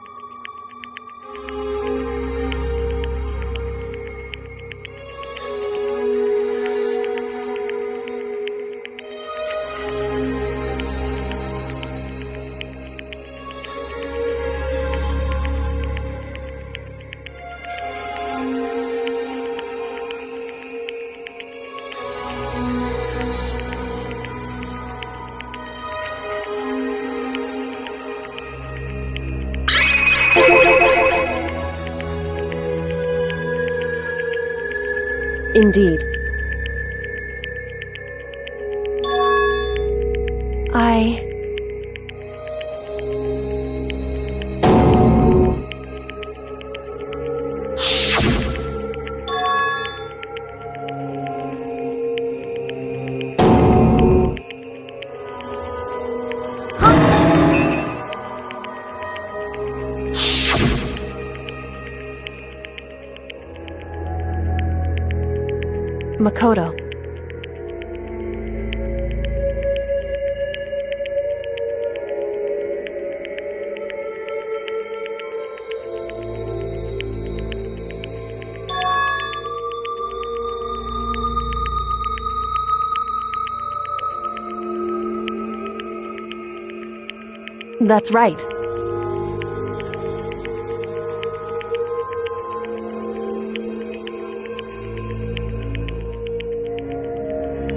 Indeed. Makoto. That's right.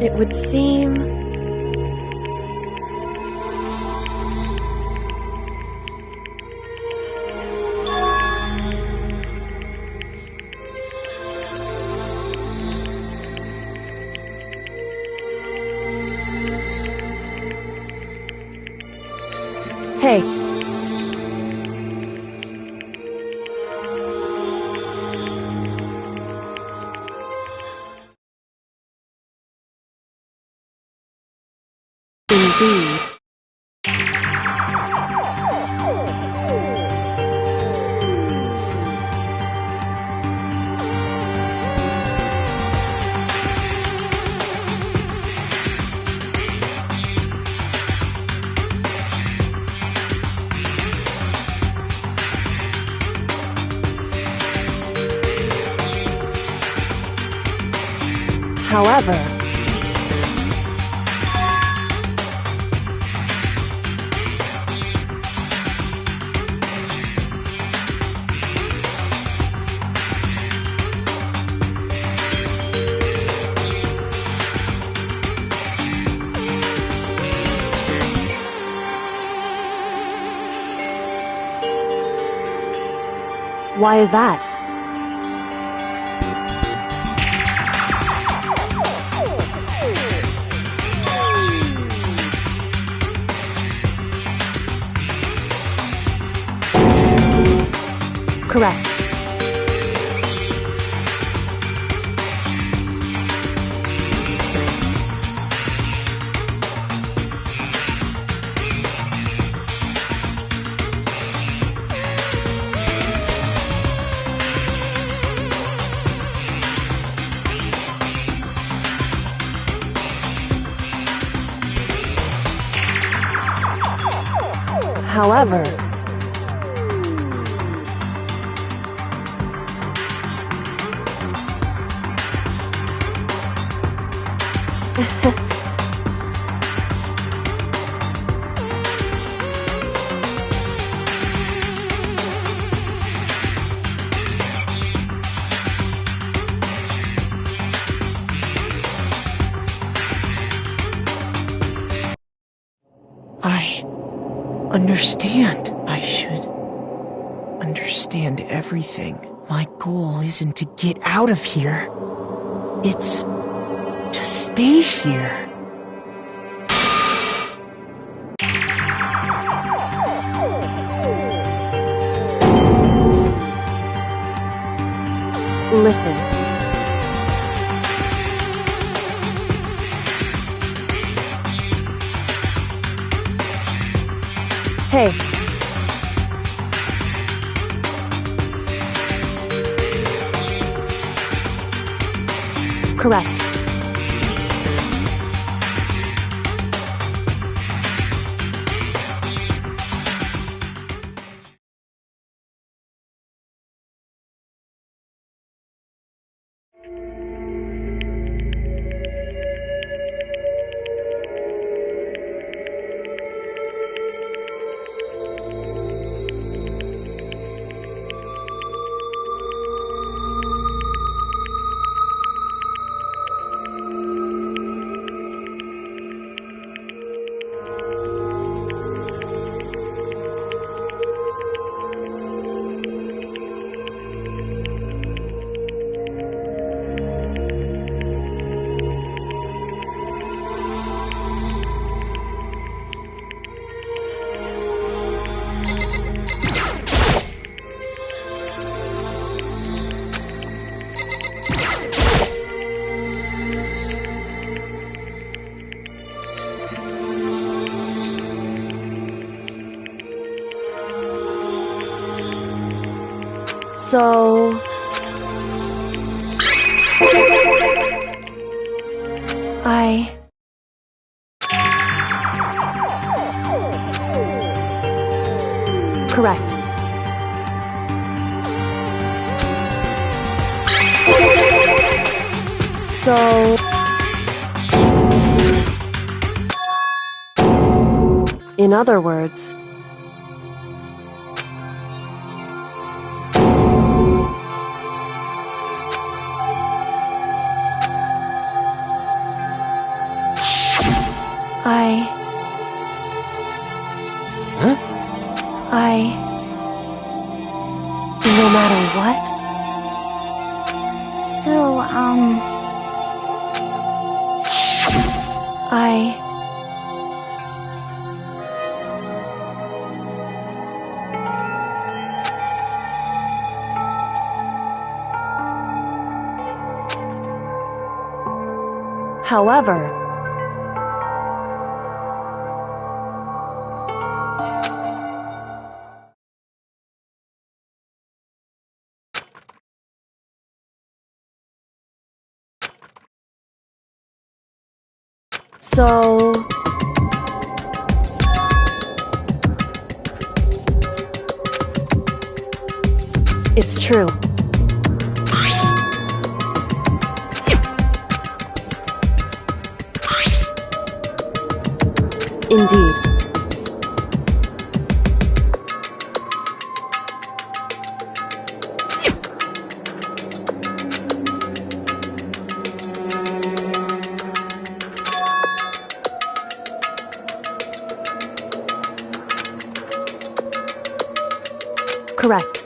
It would seem... Hey. Indeed. However... Why is that? Correct. However... I understand. I should understand everything. My goal isn't to get out of here. It's to stay here. Listen. Hey. Correct. So... Correct. So... In other words... No matter what? So, However... So... It's true. Indeed. Correct.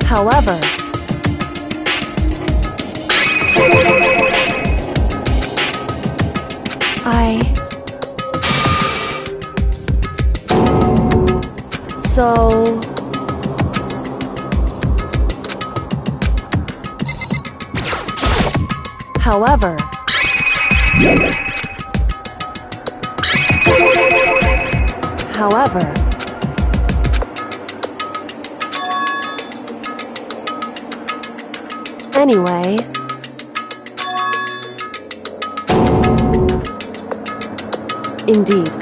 However... So... However... However... Anyway... Indeed.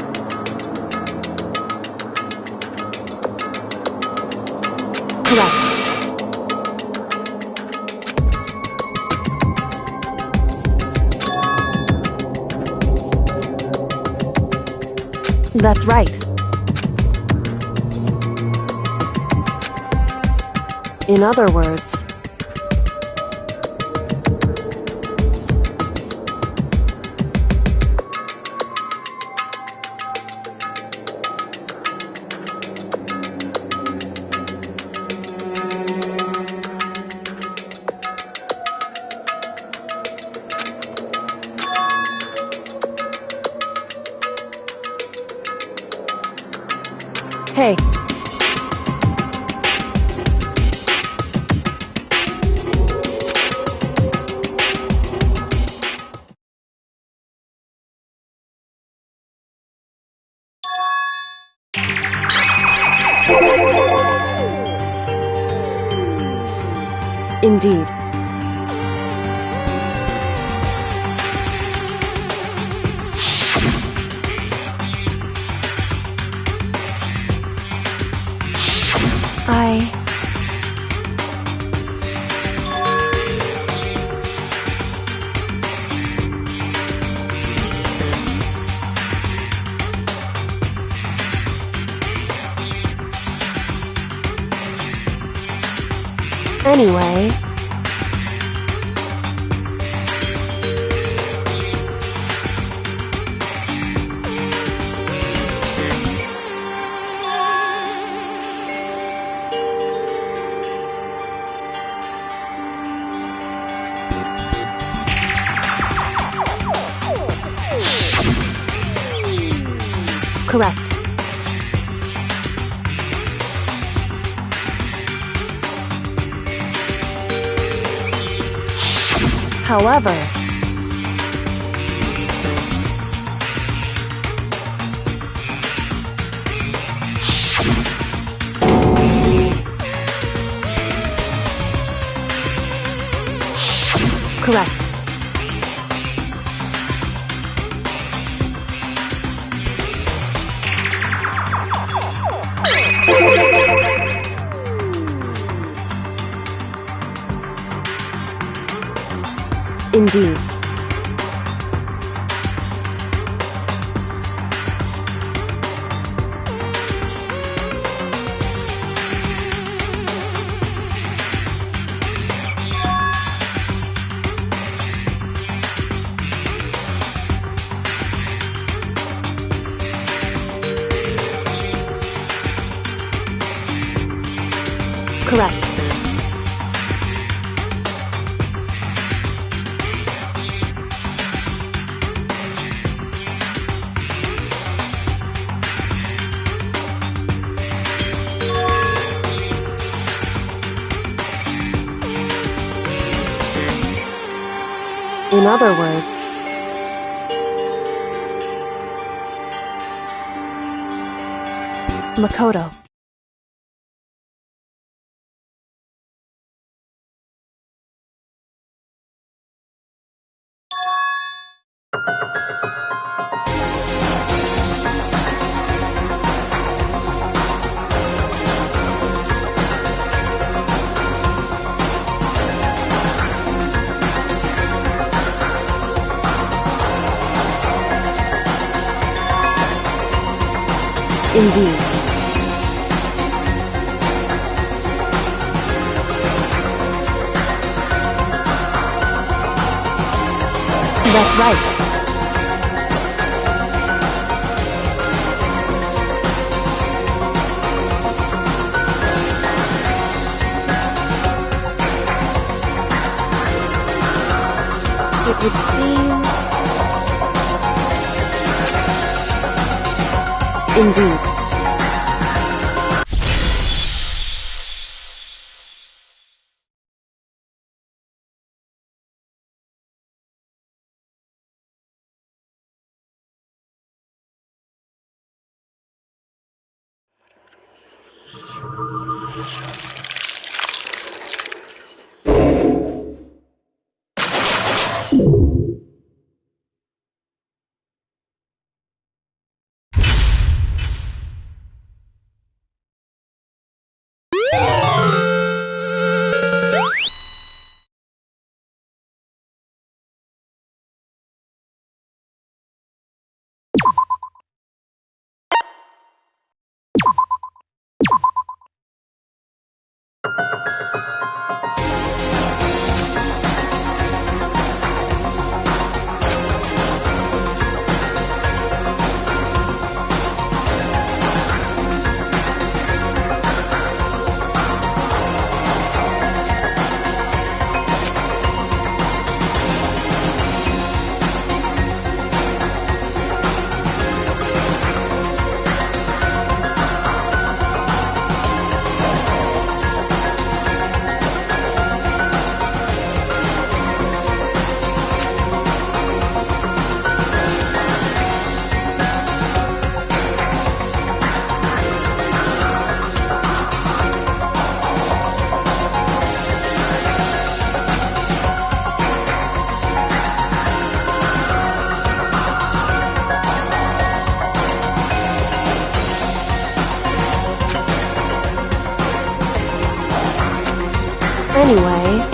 Correct. That's right. In other words... Hey. Indeed. Anyway... Correct. However, correct. Indeed. Correct. In other words, Makoto. Indeed. That's right. It would seem... Indeed. Anyway...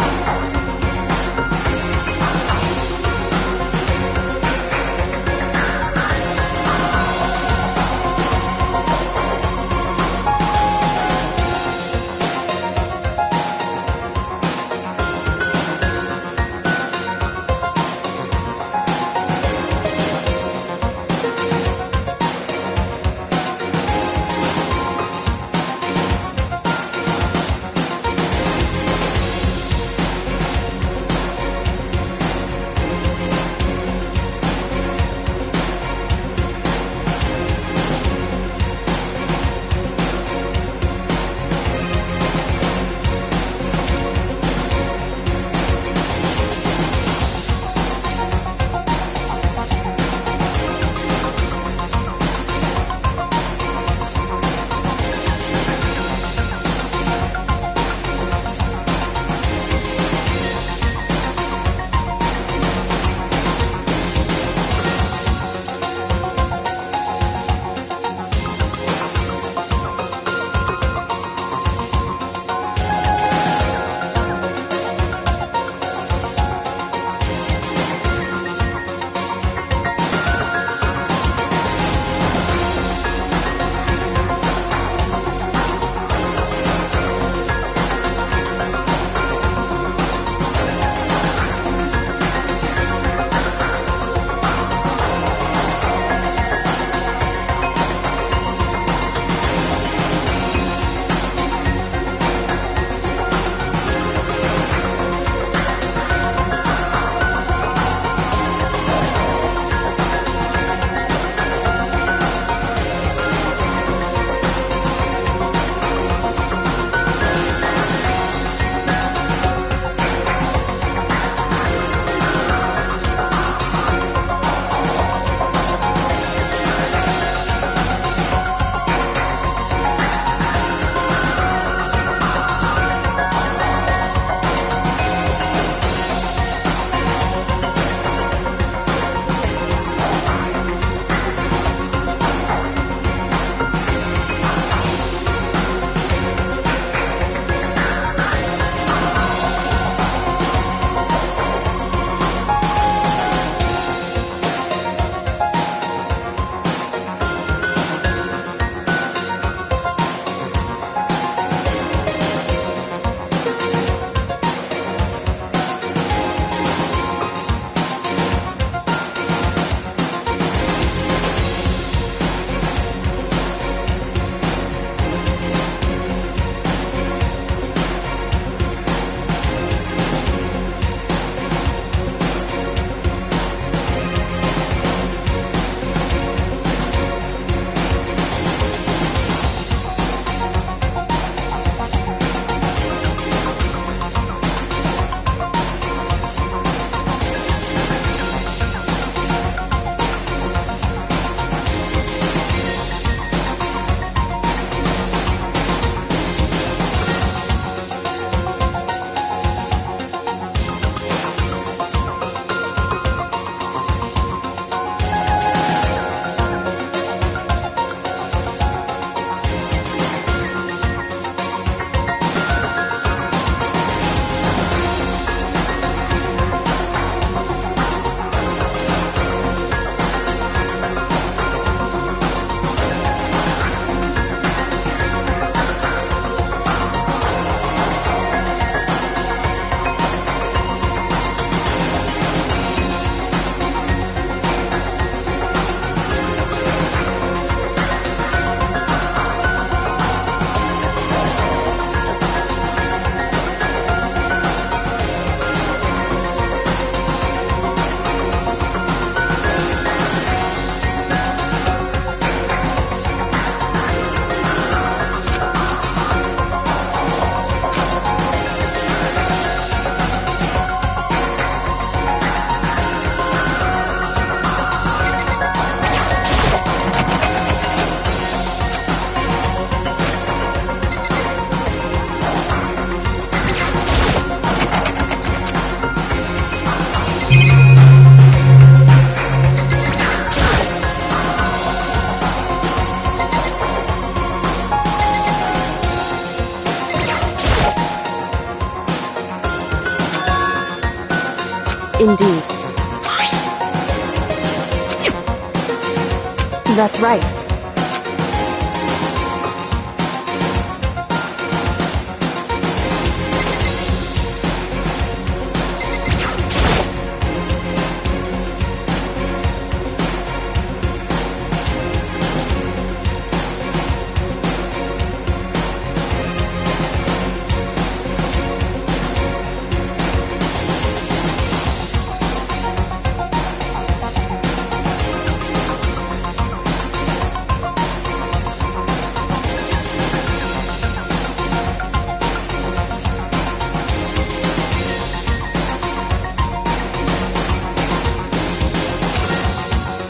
Indeed. That's right.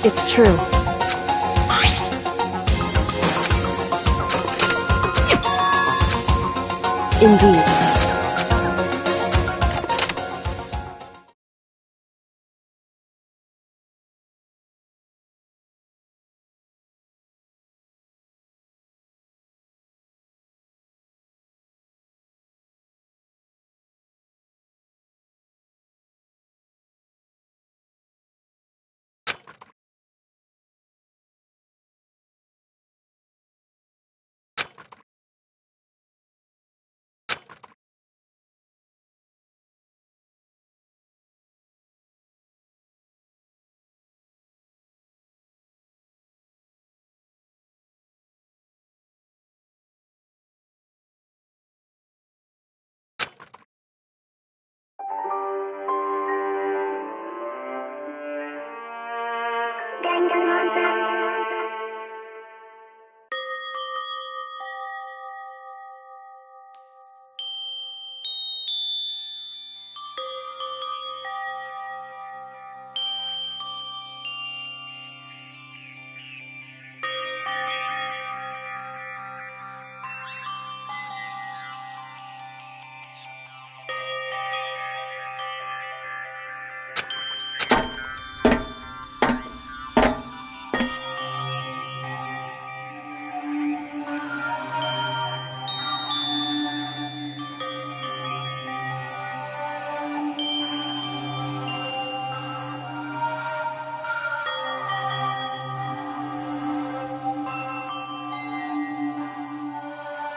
It's true. Indeed.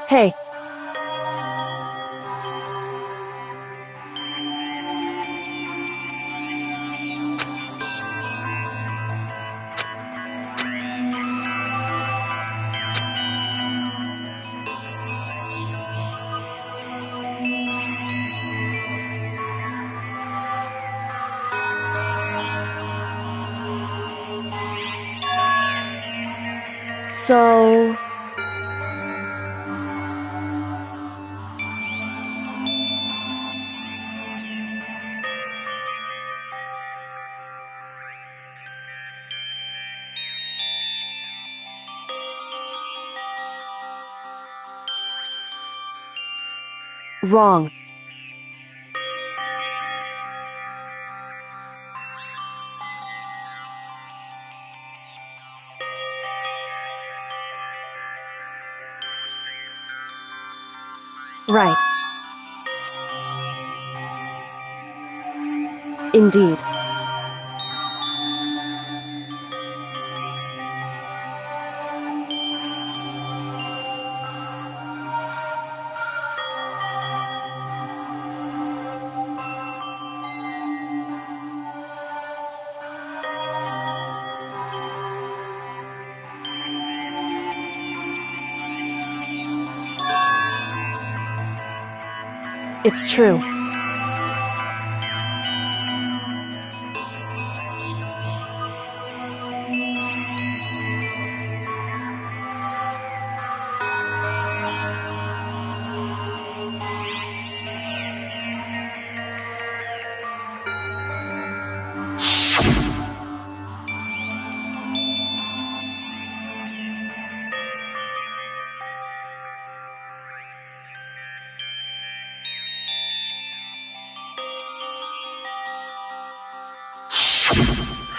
Hey. So... Wrong. Right. Indeed. It's true.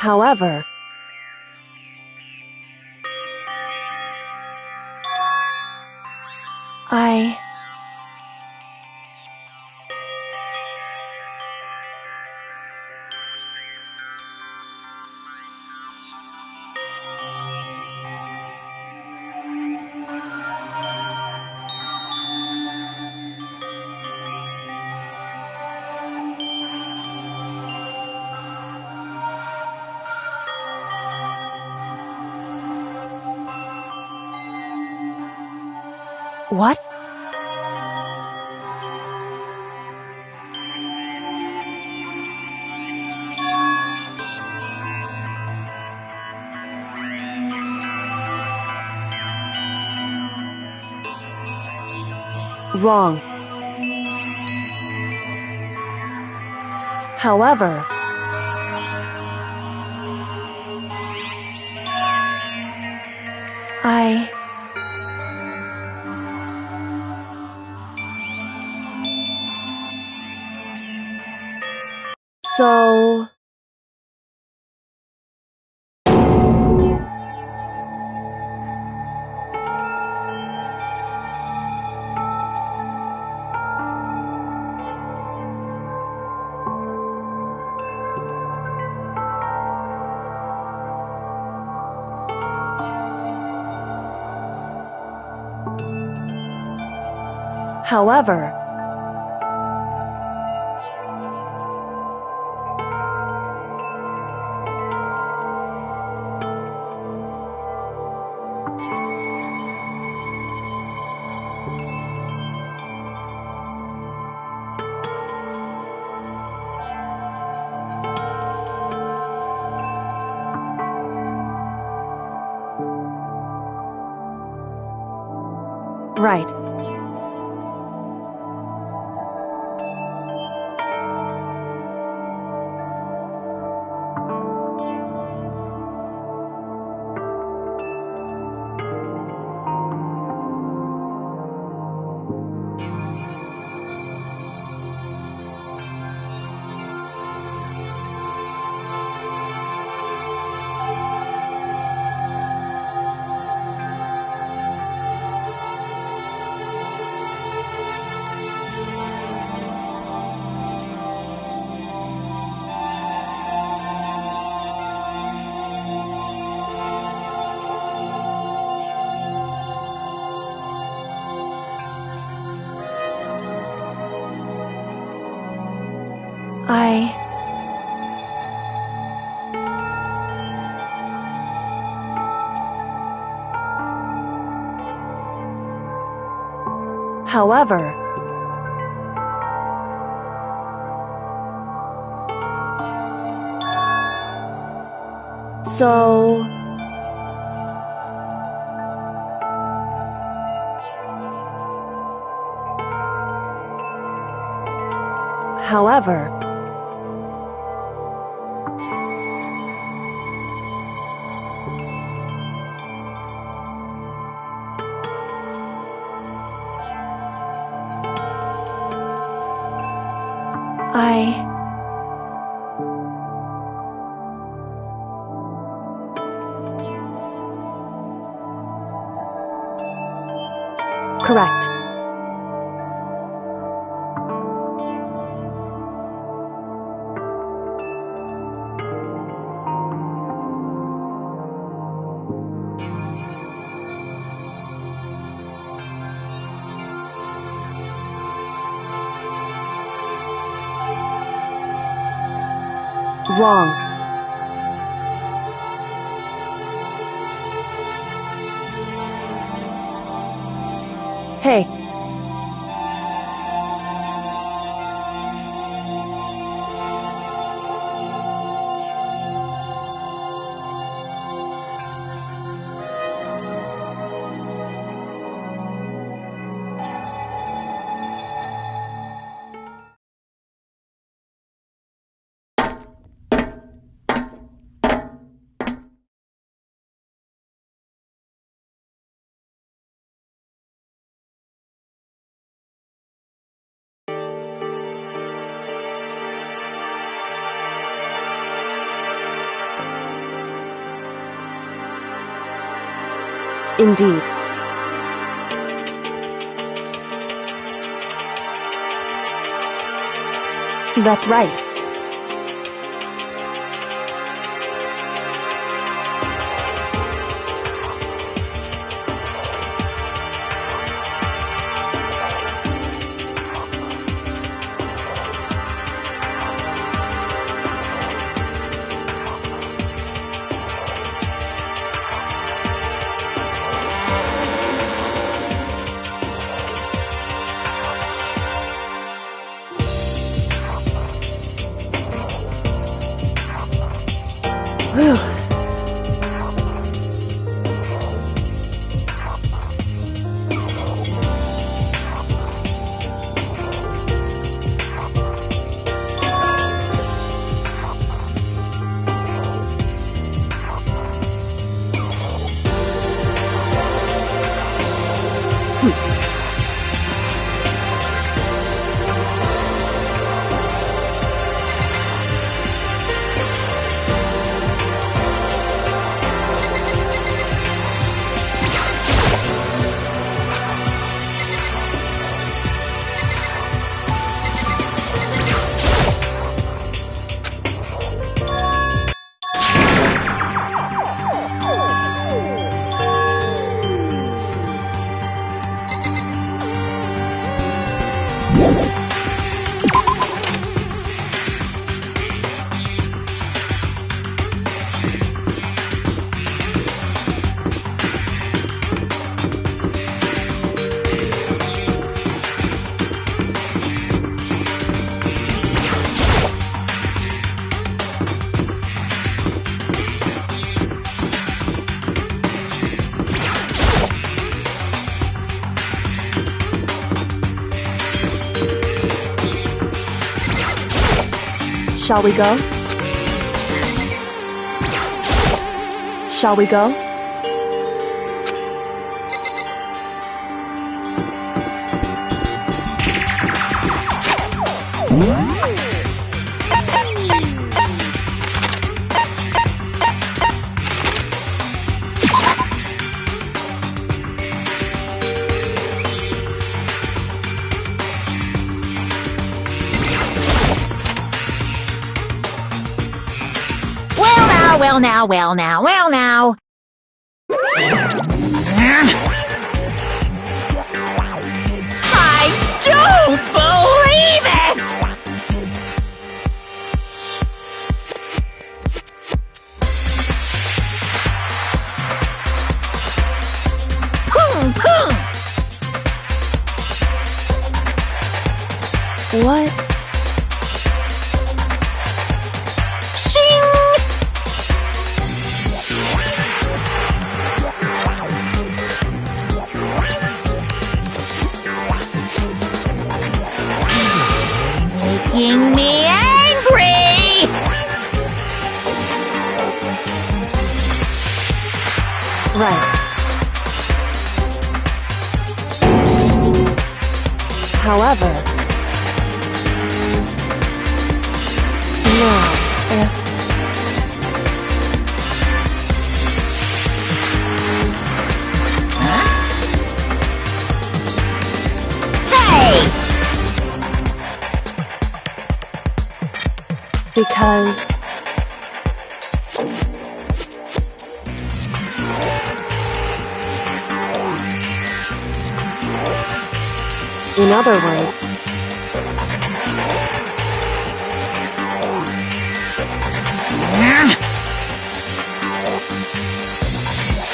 However... I... What? Wrong. However, So... However, right. However, so... However, Correct. Wrong. Hey. Indeed. That's right. Shall we go? Shall we go? Well now. I don't believe it! Pum! What? Making me angry! Right. However, now, if because in other words,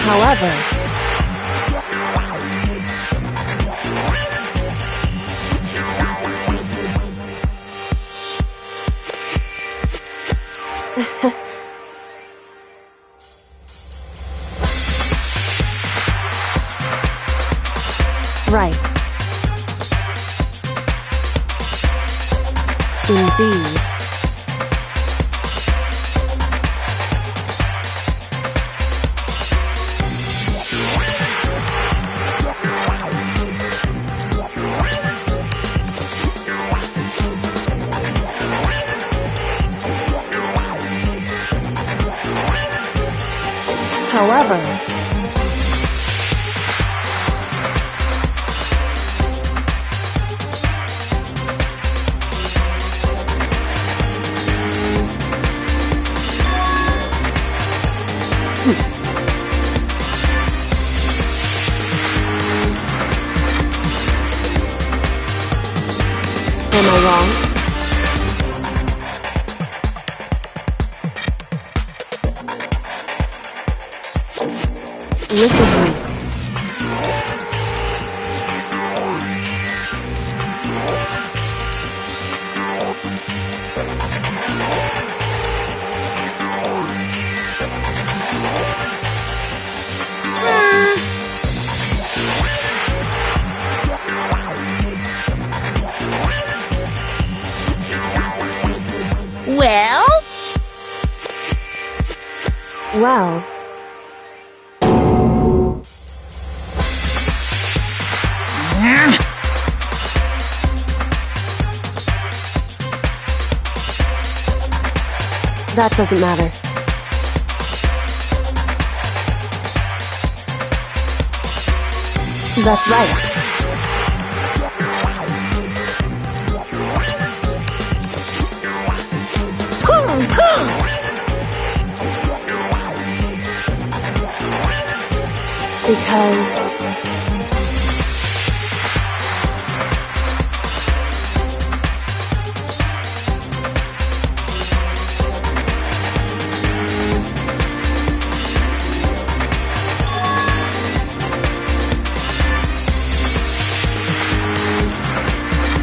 however, right. Indeed. However, am I wrong? Listen to me. Well? Well, that doesn't matter. That's right. Boom, boom! Because...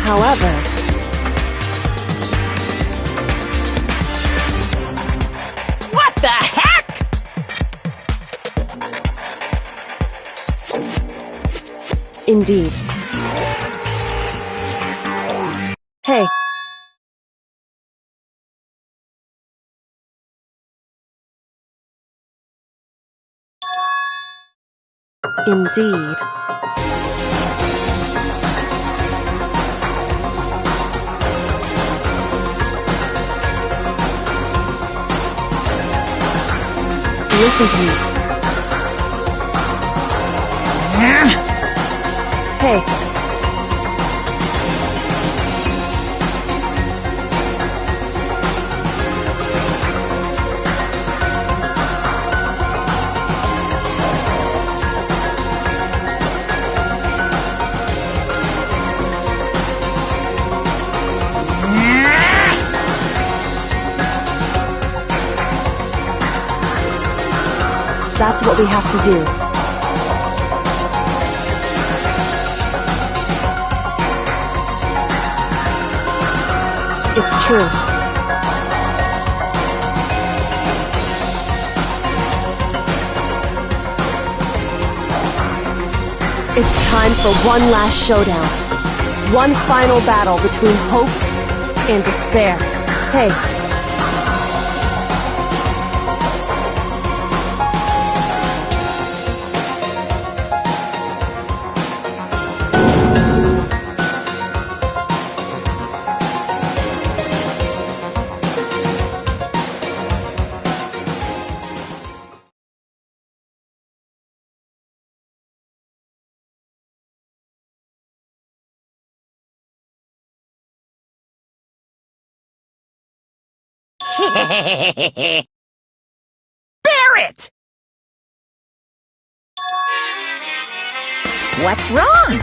However... What the heck? Indeed. Hey. Indeed. Listen to me. Hey. That's what we have to do. It's true. It's time for one last showdown. One final battle between hope and despair. Hey. Barrett! What's wrong?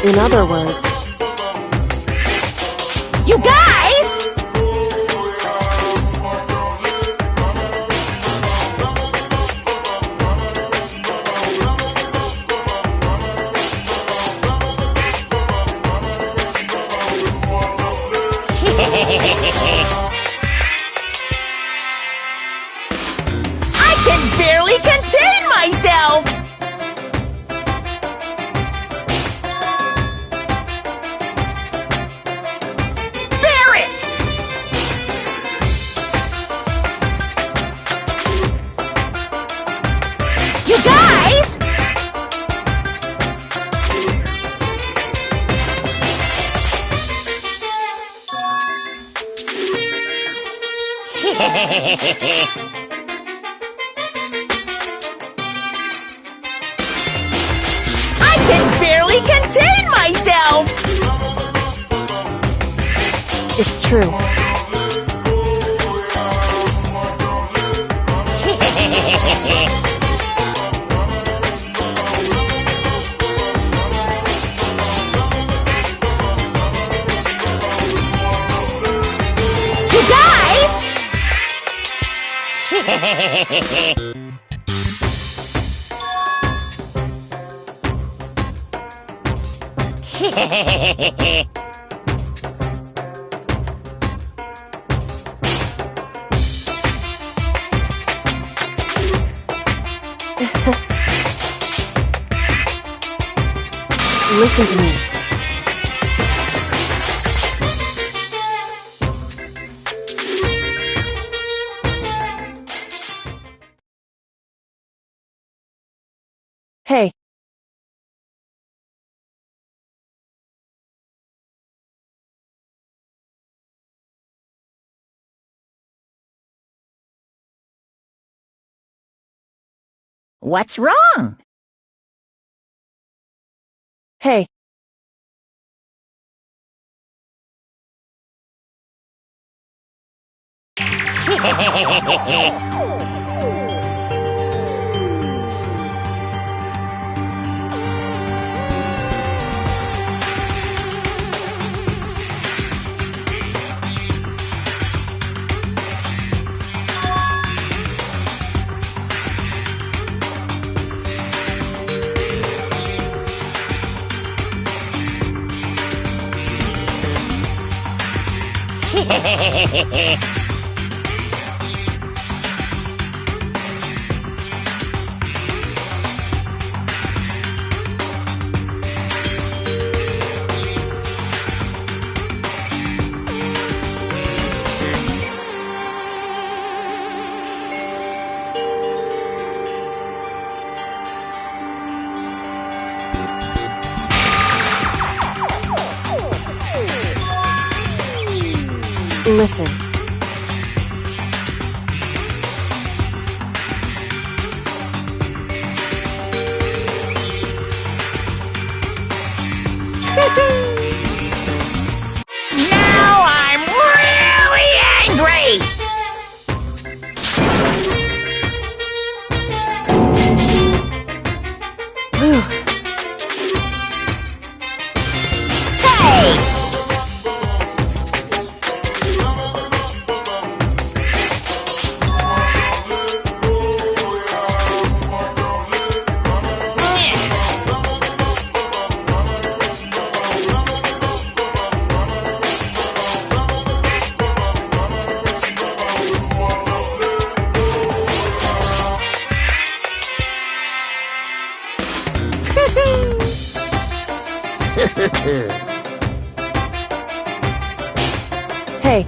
In other words, You guys! I can barely contain myself! Barrett! You guys! I can barely contain myself! it's true. You guys! listen to me. Hey. What's wrong? Hey. Listen. Now I'm really angry! Hey! Hey.